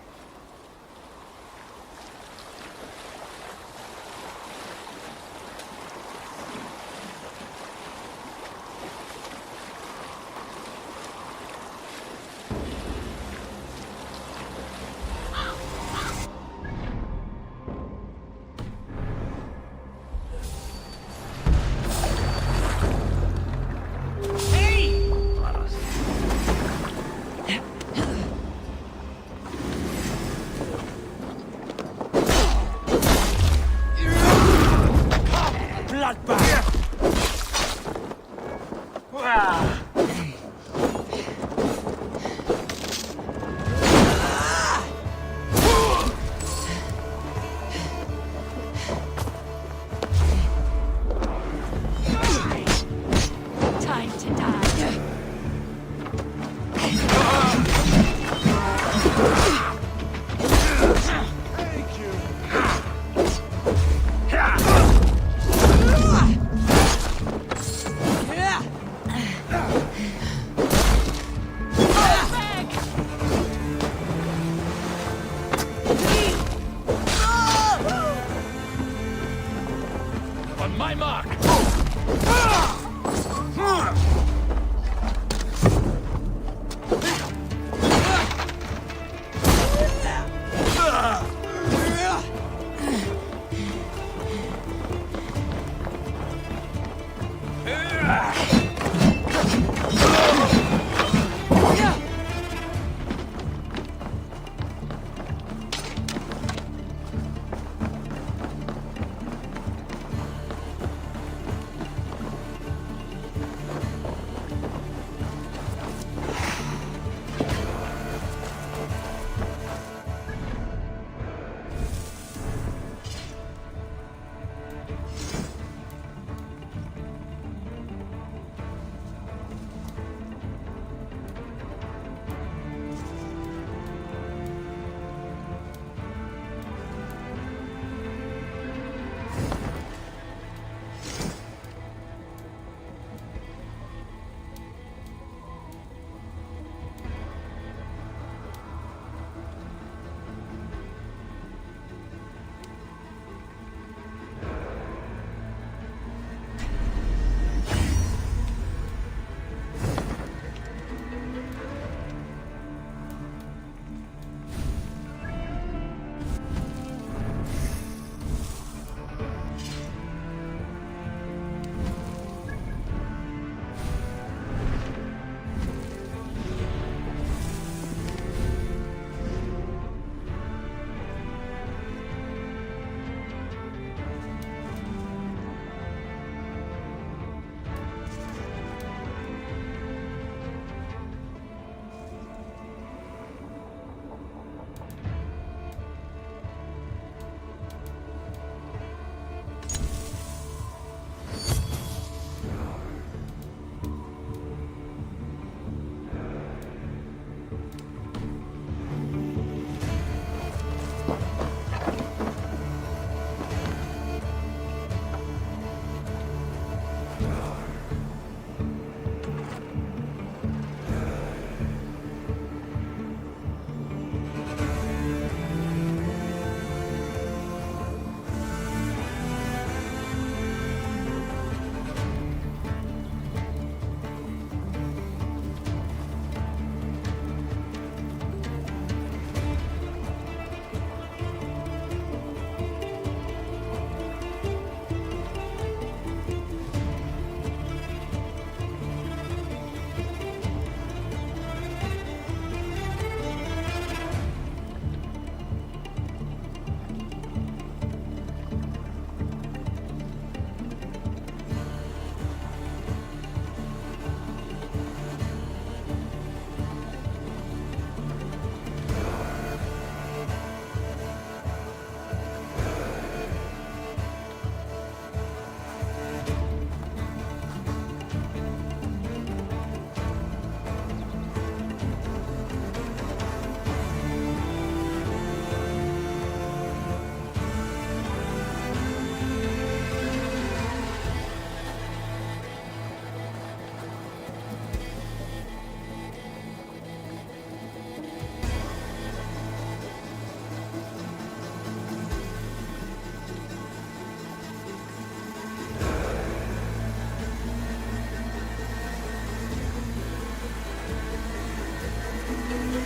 What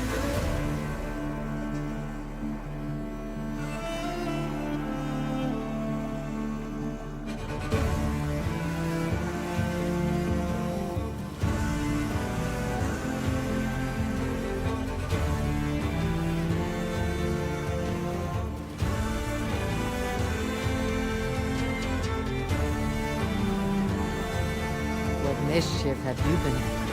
mischief have you been at?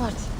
What?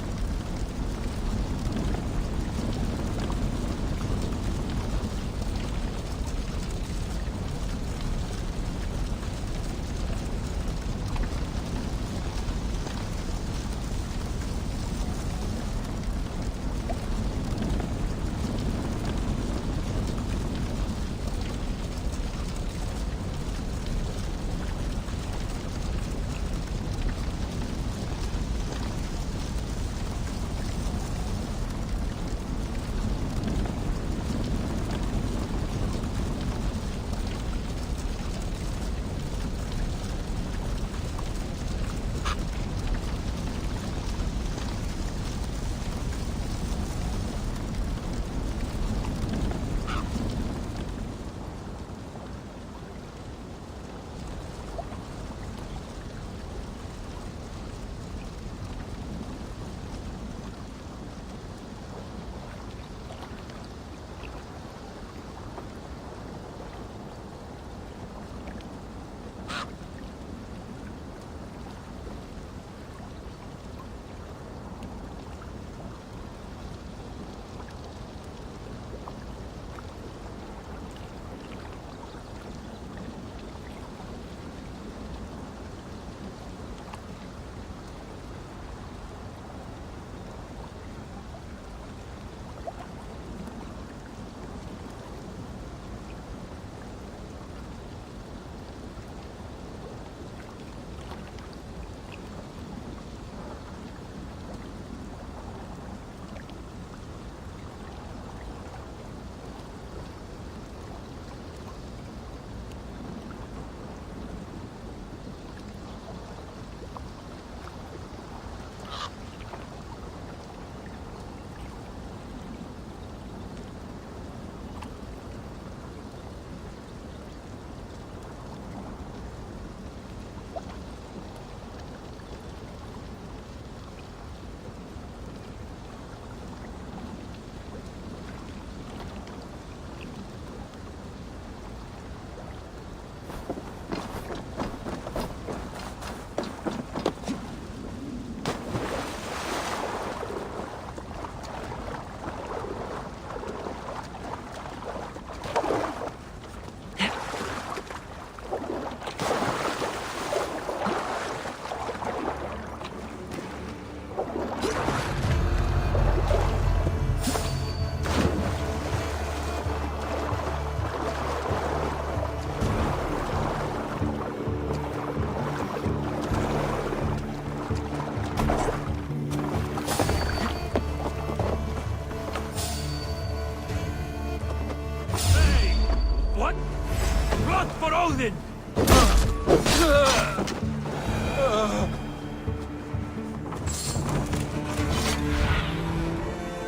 Odin!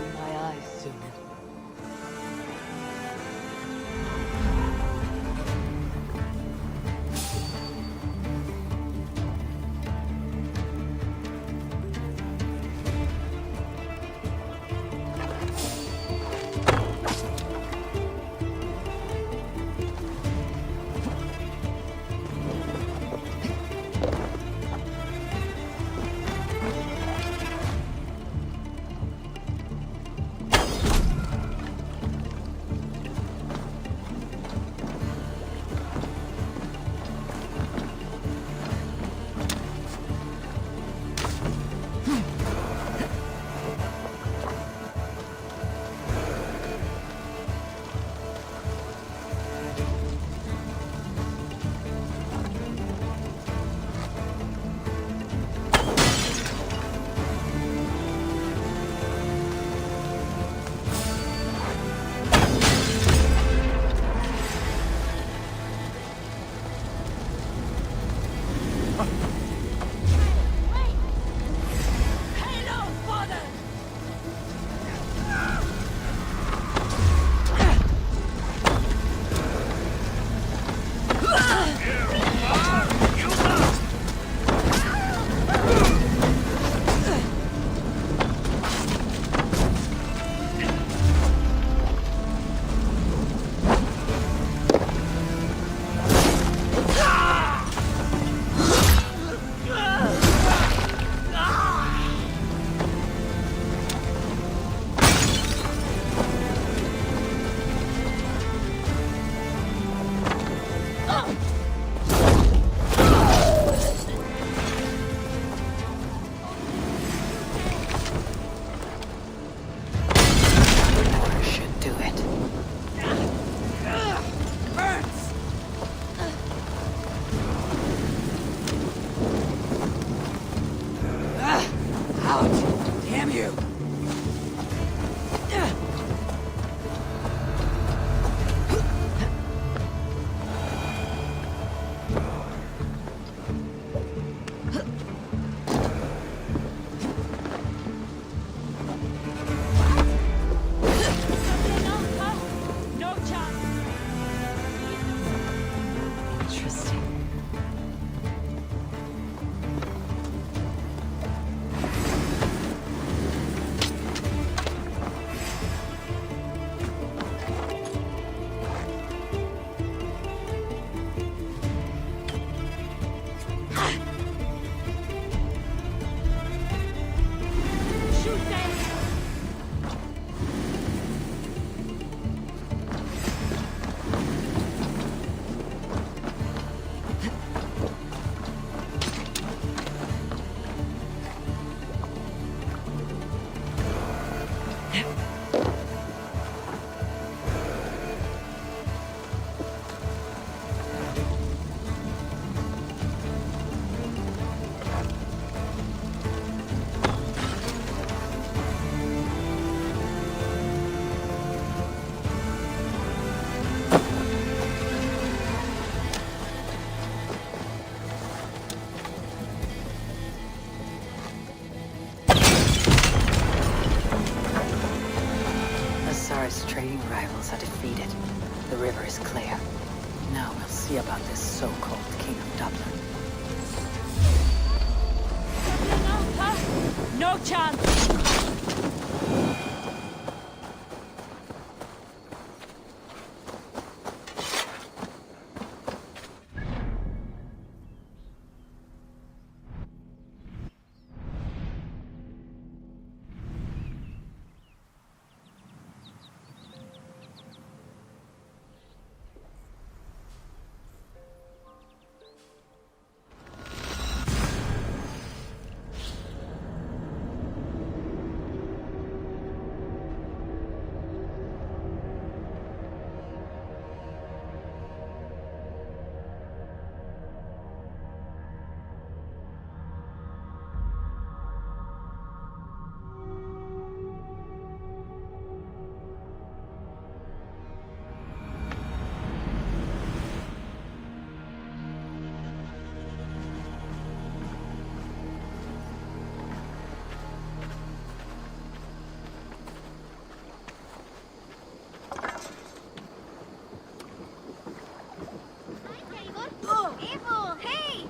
My eyes soon. rivals are defeated. The river is clear. Now we'll see about this so-called King of Dublin. No chance! Eivor, hey!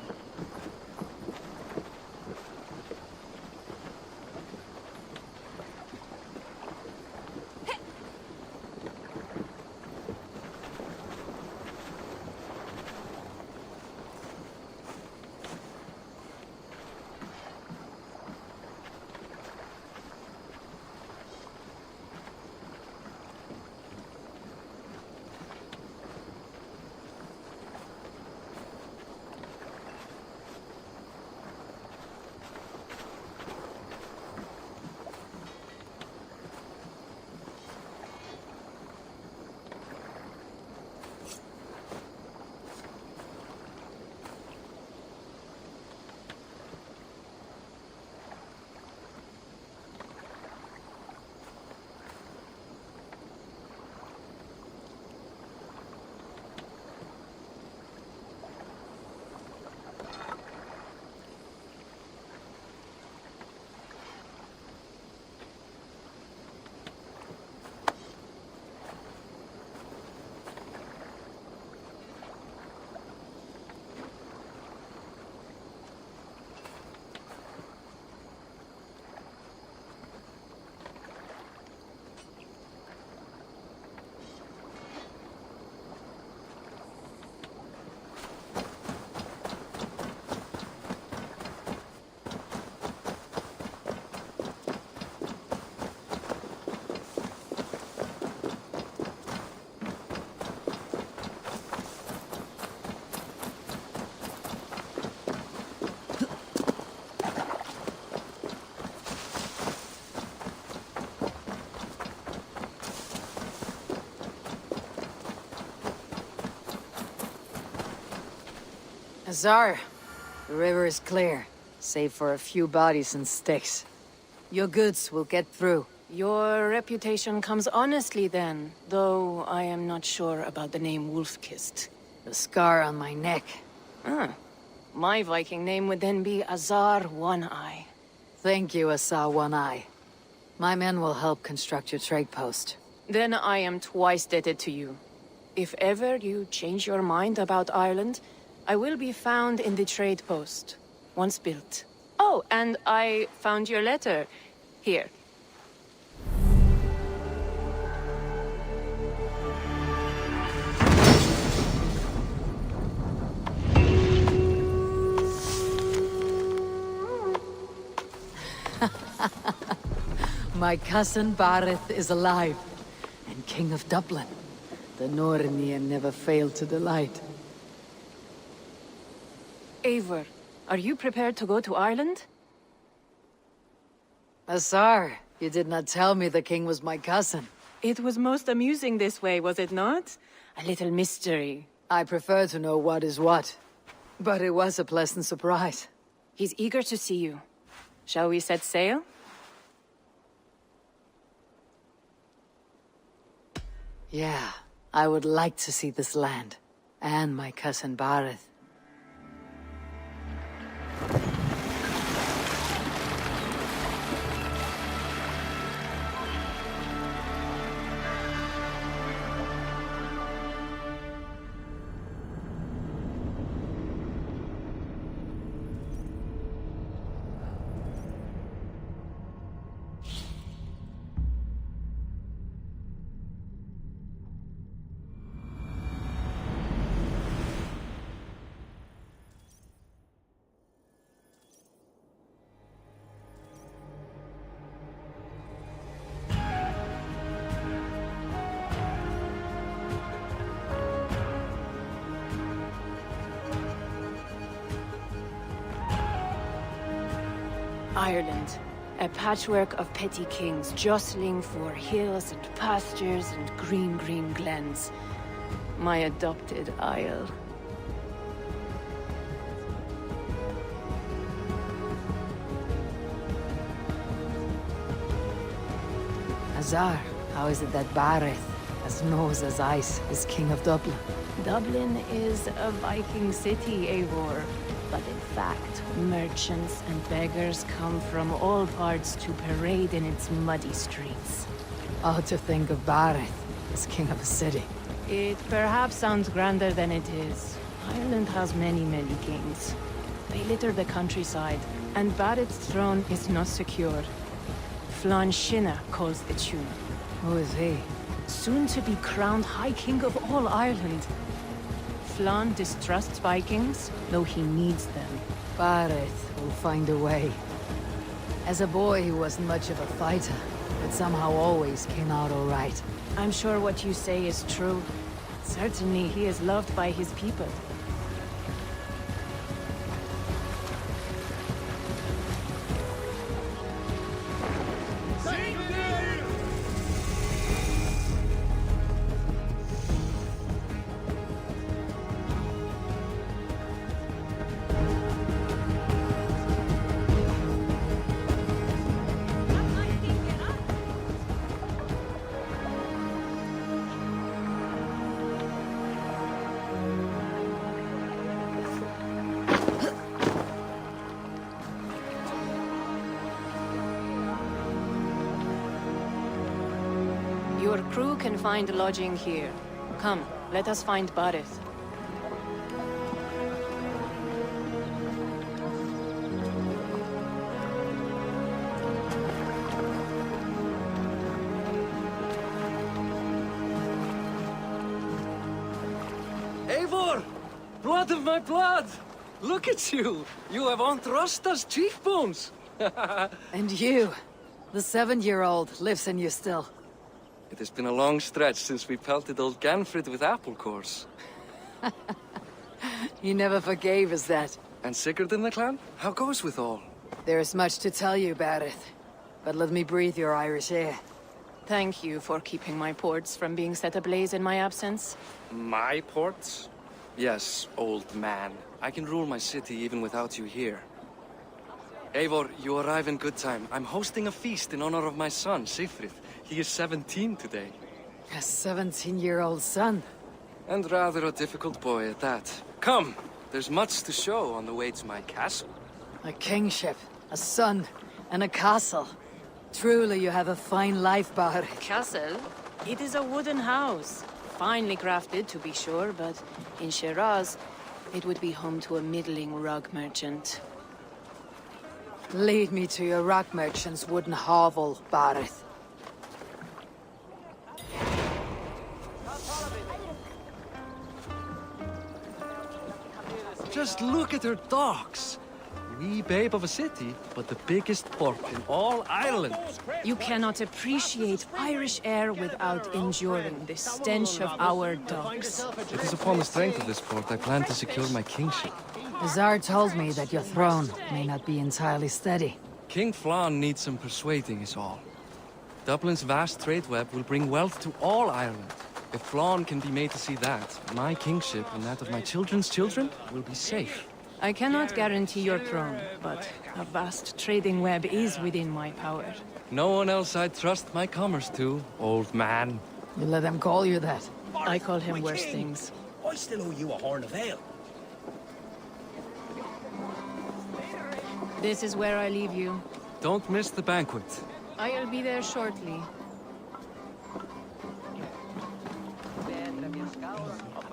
Azar, the river is clear, save for a few bodies and sticks. Your goods will get through. Your reputation comes honestly then, though I am not sure about the name Wolf-Kissed. The scar on my neck. My Viking name would then be Azar One-Eye. Thank you, Azar One-Eye. My men will help construct your trade post. Then I am twice indebted to you. If ever you change your mind about Ireland, I will be found in the trade post, once built. Oh, and I found your letter. Here. My cousin Bareth is alive, and King of Dublin. The Nornian never failed to delight. Eivor, are you prepared to go to Ireland? Azar, you did not tell me the king was my cousin. It was most amusing this way, was it not? A little mystery. I prefer to know what is what. But it was a pleasant surprise. He's eager to see you. Shall we set sail? Yeah, I would like to see this land. And my cousin Bareth. Ireland. A patchwork of petty kings jostling for hills and pastures and green glens. My adopted isle. Azar, how is it that Bareth, as nose as ice, is king of Dublin? Dublin is a Viking city, Eivor. But in fact, merchants and beggars come from all parts to parade in its muddy streets. Oh, to think of Bareth as king of a city. It perhaps sounds grander than it is. Ireland has many kings. They litter the countryside, and Bareth's throne is not secure. Flann Sinna calls the tune. Who is he? Soon to be crowned High King of all Ireland. Flann distrusts Vikings, though he needs them. Bareth will find a way. As a boy, he wasn't much of a fighter, but somehow always came out all right. I'm sure what you say is true. Certainly, he is loved by his people. Your crew can find lodging here. Come, let us find Bareth. Eivor! Blood of my blood! Look at you! You have Aunt Rosta's cheekbones! And you, the 7-year-old, lives in you still. It has been a long stretch since we pelted old Ganfrid with apple cores. He never forgave us that. And Sigurd in the clan? How goes with all? There is much to tell you, Bareth. But let me breathe your Irish air. Thank you for keeping my ports from being set ablaze in my absence. My ports? Yes, old man. I can rule my city even without you here. Eivor, you arrive in good time. I'm hosting a feast in honor of my son, Sigfrid. He is 17 today. A 17-year-old son? And rather a difficult boy at that. Come! There's much to show on the way to my castle. A kingship, a son, and a castle. Truly you have a fine life, Bareth. Castle? It is a wooden house. Finely crafted, to be sure, but in Shiraz, it would be home to a middling rug merchant. Lead me to your rock merchant's wooden hovel, Bareth. Just look at her docks. Wee babe of a city, but the biggest port in all Ireland. You cannot appreciate Irish air without enduring the stench of our docks. It is upon the strength of this port I plan to secure my kingship. Azar told me that your throne may not be entirely steady. King Flann needs some persuading is all. Dublin's vast trade web will bring wealth to all Ireland. If Flann can be made to see that, my kingship and that of my children's children will be safe. I cannot guarantee your throne, but a vast trading web is within my power. No one else I'd trust my commerce to, old man. You let them call you that. I call him worse things. I still owe you a horn of ale. This is where I leave you. Don't miss the banquet. I'll be there shortly.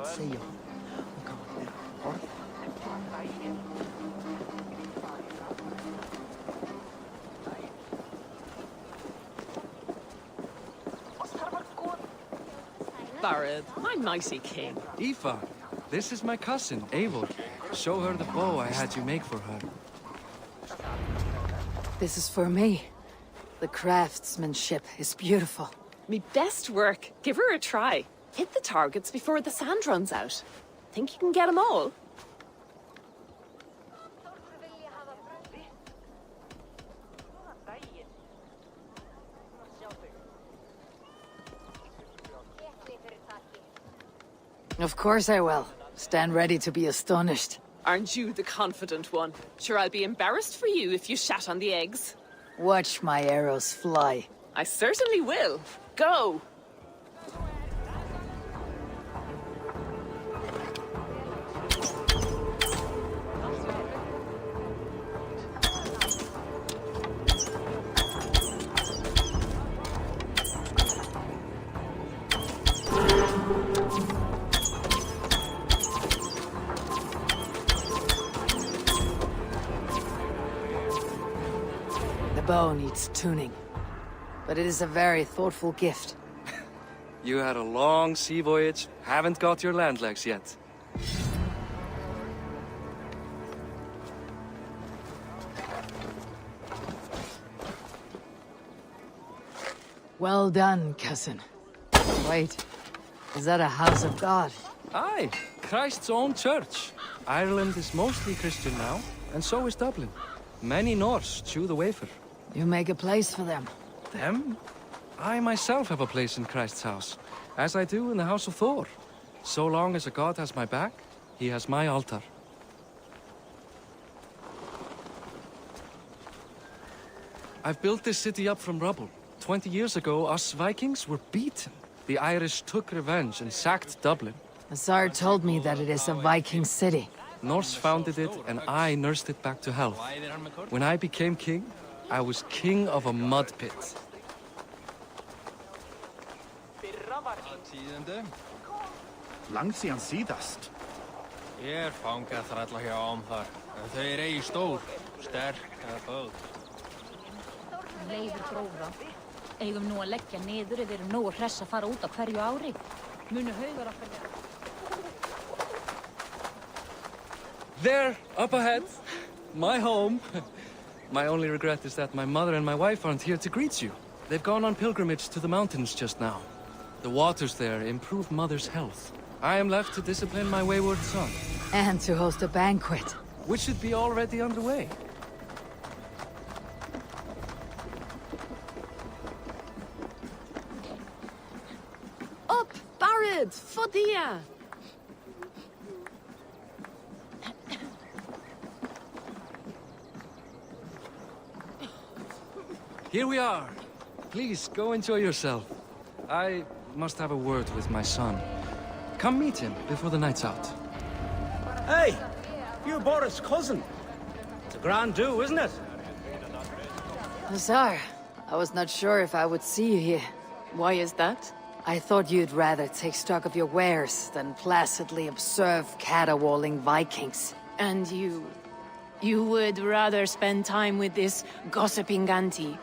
See you. Bareth, my nicey king. Aoife, this is my cousin, Eivor. Show her the bow I had you make for her. This is for me. The craftsmanship is beautiful. Me best work. Give her a try. Hit the targets before the sand runs out. Think you can get them all? Of course I will. Stand ready to be astonished. Aren't you the confident one? Sure, I'll be embarrassed for you if you shat on the eggs. Watch my arrows fly. I certainly will. Go! The bow needs tuning, but it is a very thoughtful gift. You had a long sea voyage, haven't got your land legs yet. Well done, cousin. Wait, is that a house of God? Aye, Christ's own church. Ireland is mostly Christian now, and so is Dublin. Many Norse chew the wafer. You make a place for them. Them? I myself have a place in Christ's house, as I do in the House of Thor. So long as a god has my back, he has my altar. I've built this city up from rubble. 20 years ago, us Vikings were beaten. The Irish took revenge and sacked Dublin. Azar told me that it is a Viking city. Norse founded it, and I nursed it back to health. When I became king, I was king of a mud pit. Langt síðan síðast. Ég fangað þrælla hjá þar. Þau eigi stór, sterk eða föld. Leifur bróða. Eigum nú að leggja niður ef við erum nógu hress að fara út á hverju ári. Munu haugar okkar vera. There, up ahead. My home. My only regret is that my mother and my wife aren't here to greet you. They've gone on pilgrimage to the mountains just now. The waters there improve Mother's health. I am left to discipline my wayward son. And to host a banquet. Which should be already underway. Up, Barad! Fodia! Here we are. Please, go enjoy yourself. I must have a word with my son. Come meet him before the night's out. Hey! You're Boris' cousin. It's a grand do, isn't it? Azar, I was not sure if I would see you here. Why is that? I thought you'd rather take stock of your wares than placidly observe caterwauling Vikings. And you? You would rather spend time with this gossiping auntie?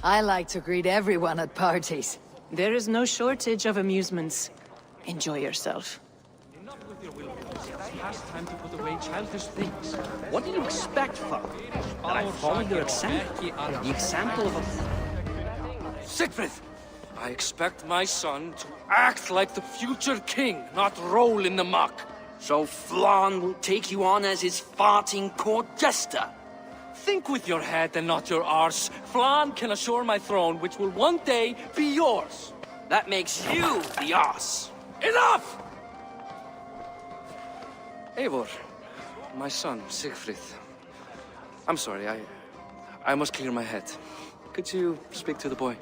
I like to greet everyone at parties. There is no shortage of amusements. Enjoy yourself. Past time to put away childish things. What do you expect, father? That I follow your example? The example of a... Siegfried! I expect my son to act like the future king, not roll in the muck. So Flan will take you on as his farting court jester? Think with your head and not your arse. Flan can assure my throne, which will one day be yours. That makes you the arse. Enough! Eivor, my son, Siegfried. I'm sorry, I must clear my head. Could you speak to the boy?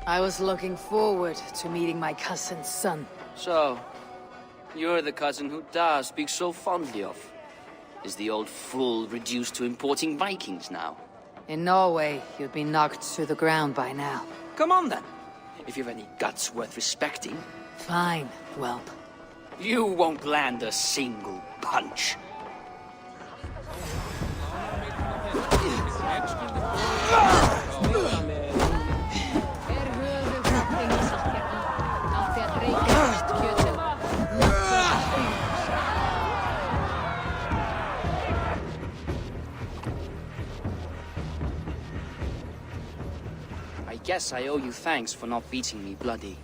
I was looking forward to meeting my cousin's son. So, you're the cousin who Da speaks so fondly of. Is the old fool reduced to importing Vikings now? In Norway, you'd be knocked to the ground by now. Come on then, if you've any guts worth respecting. Fine, whelp. You won't land a single punch. I guess I owe you thanks for not beating me bloody.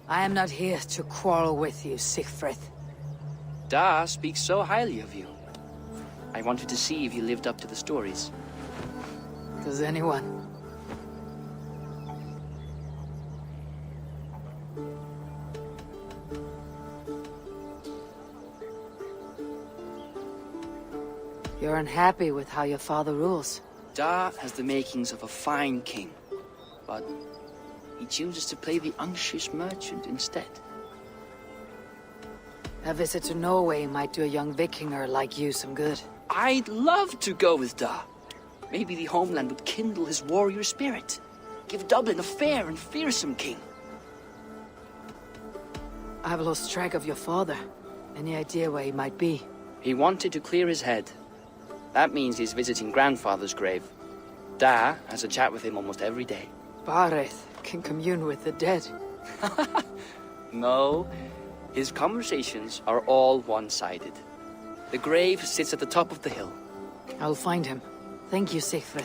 I am not here to quarrel with you, Siegfried. Da speaks so highly of you. I wanted to see if you lived up to the stories. Does anyone? You're unhappy with how your father rules? Da has the makings of a fine king, but he chooses to play the unctuous merchant instead. A visit to Norway might do a young Vikinger like you some good. I'd love to go with Da. Maybe the homeland would kindle his warrior spirit. Give Dublin a fair and fearsome king. I've lost track of your father. Any idea where he might be? He wanted to clear his head. That means he's visiting grandfather's grave. Da has a chat with him almost every day. Bareth can commune with the dead. No, his conversations are all one-sided. The grave sits at the top of the hill. I'll find him. Thank you, Siegfried.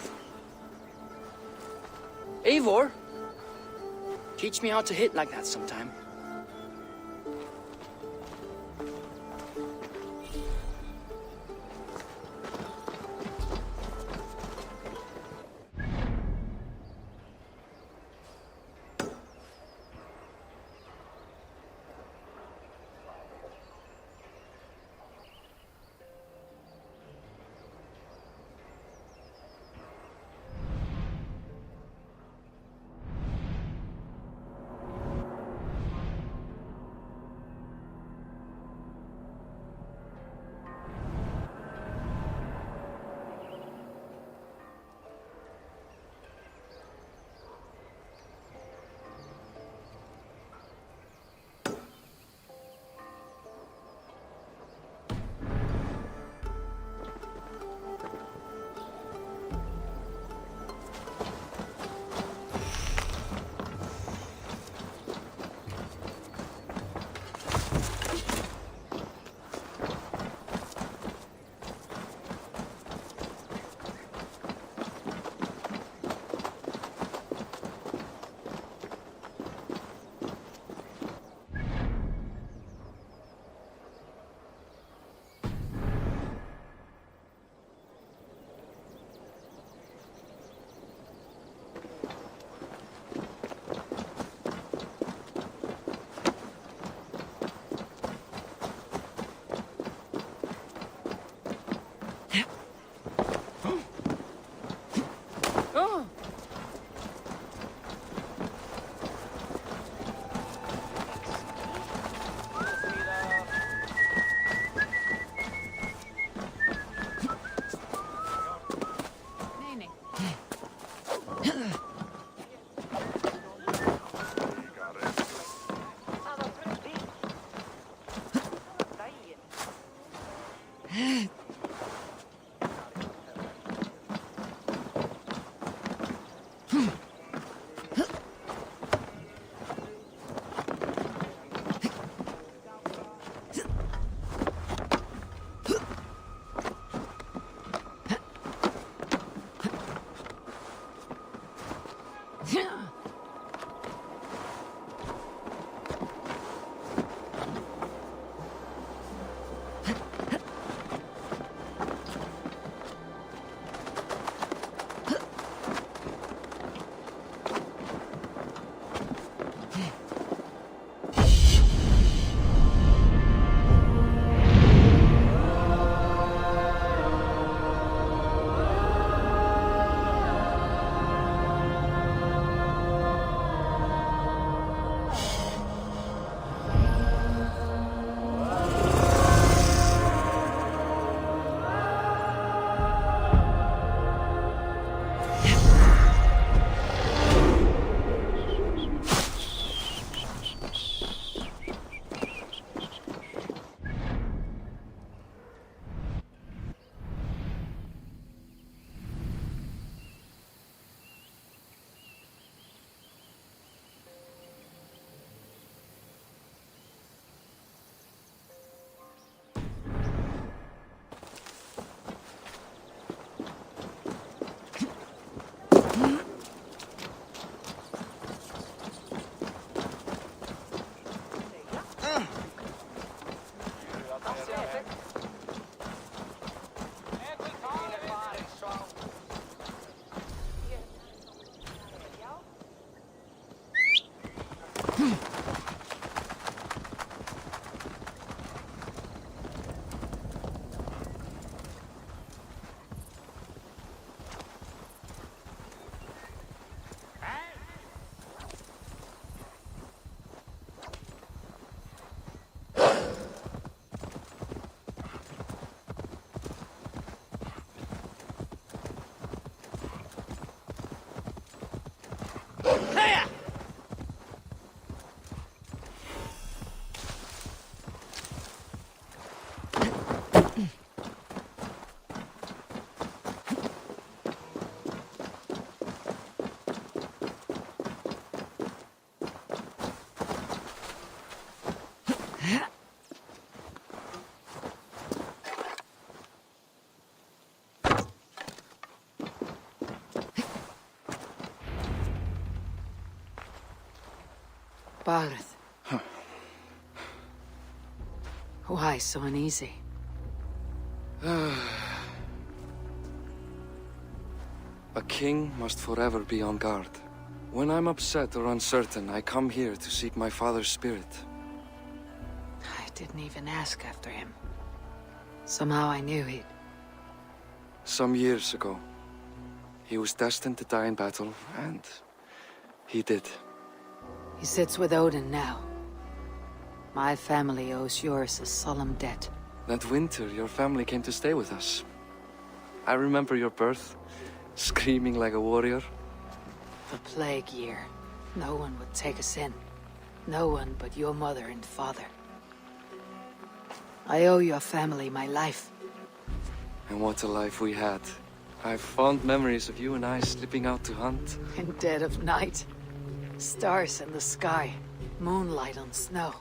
Eivor, teach me how to hit like that sometime. Barth. Why so uneasy? A king must forever be on guard. When I'm upset or uncertain, I come here to seek my father's spirit. I didn't even ask after him. Somehow I knew he'd... Some years ago, he was destined to die in battle, and he did. He sits with Odin now. My family owes yours a solemn debt. That winter, your family came to stay with us. I remember your birth, screaming like a warrior. The plague year. No one would take us in. No one but your mother and father. I owe your family my life. And what a life we had. I've fond memories of you and I slipping out to hunt. In dead of night. Stars in the sky. Moonlight on snow.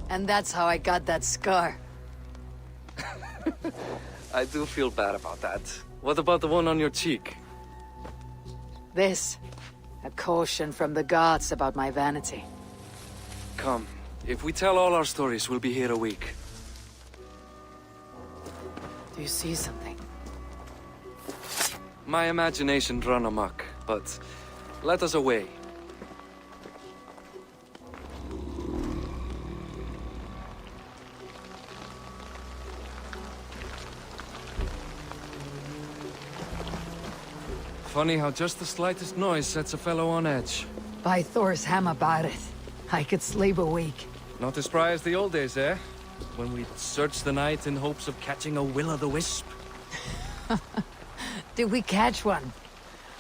And that's how I got that scar. I do feel bad about that. What about the one on your cheek? This. A caution from the gods about my vanity. Come. If we tell all our stories, we'll be here a week. Do you see something? My imagination run amok, but let us away. Funny how just the slightest noise sets a fellow on edge. By Thor's hammer, Barith. I could sleep a week. Not as spry as the old days, eh? When we'd search the night in hopes of catching a will-o'-the-wisp. Did we catch one?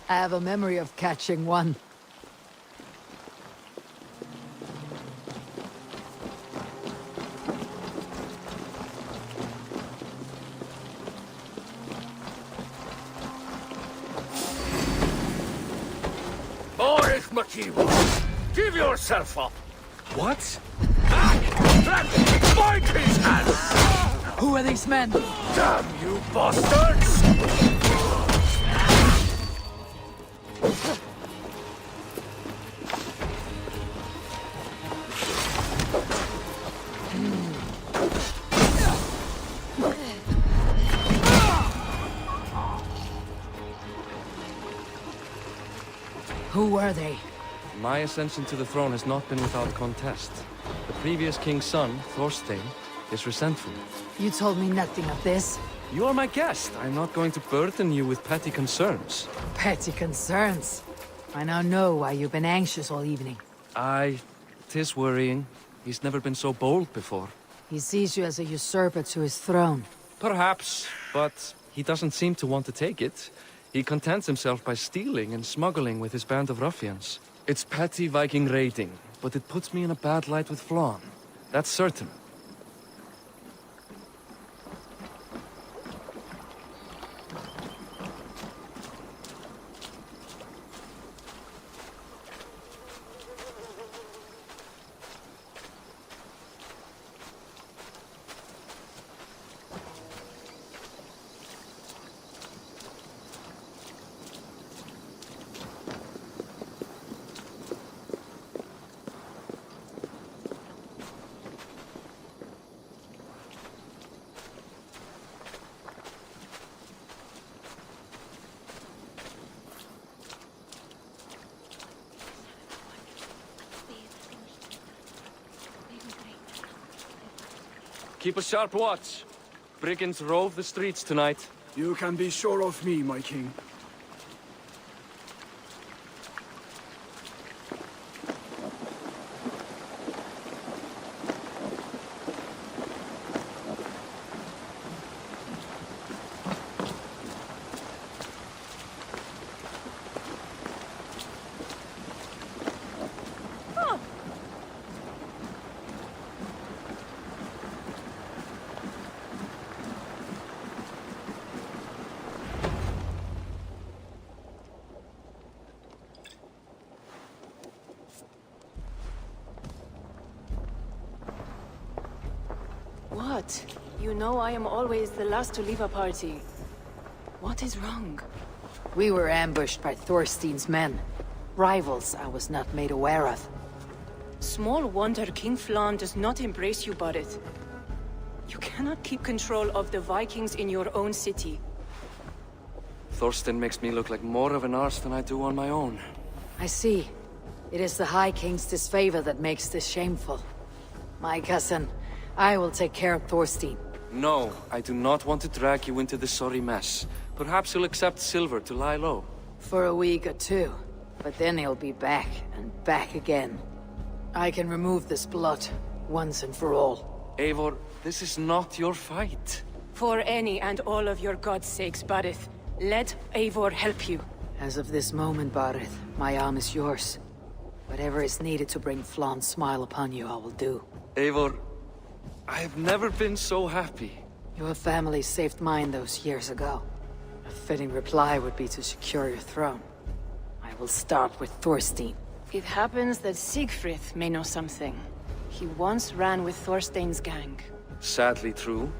I have a memory of catching one. Boris Makiwa, give yourself up. What? Bite his hands! Who are these men? Damn you bastards! Who were they? My ascension to the throne has not been without contest. The previous king's son, Thorstein, is resentful. You told me nothing of this. You are my guest. I'm not going to burden you with petty concerns. Petty concerns. I now know why you've been anxious all evening. Aye, 'tis worrying. He's never been so bold before. He sees you as a usurper to his throne. Perhaps, but he doesn't seem to want to take it. He contents himself by stealing and smuggling with his band of ruffians. It's petty Viking raiding, but it puts me in a bad light with Flann. That's certain. Keep a sharp watch. Brigands rove the streets tonight. You can be sure of me, my king. What? You know I am always the last to leave a party. What is wrong? We were ambushed by Thorstein's men. Rivals I was not made aware of. Small wonder King Flann does not embrace you, Barret. You cannot keep control of the Vikings in your own city. Thorstein makes me look like more of an arse than I do on my own. I see. It is the High King's disfavor that makes this shameful. My cousin, I will take care of Thorstein. No, I do not want to drag you into this sorry mess. Perhaps you'll accept silver to lie low. For a week or two. But then he'll be back, and back again. I can remove this blot, once and for all. Eivor, this is not your fight. For any and all of your god's sakes, Barith, let Eivor help you. As of this moment, Barith, my arm is yours. Whatever is needed to bring Flann's smile upon you, I will do. Eivor, I have never been so happy. Your family saved mine those years ago. A fitting reply would be to secure your throne. I will start with Thorstein. It happens that Siegfried may know something. He once ran with Thorstein's gang. Sadly true.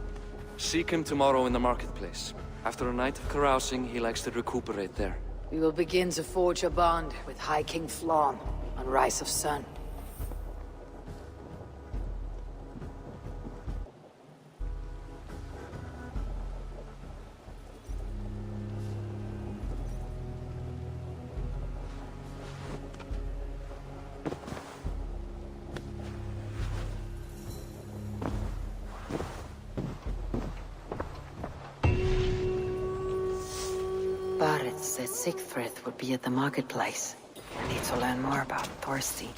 Seek him tomorrow in the marketplace. After a night of carousing, he likes to recuperate there. We will begin to forge a bond with High King Flann on Rise of Sun. Barret said Siegfried would be at the marketplace. I need to learn more about Thorstein.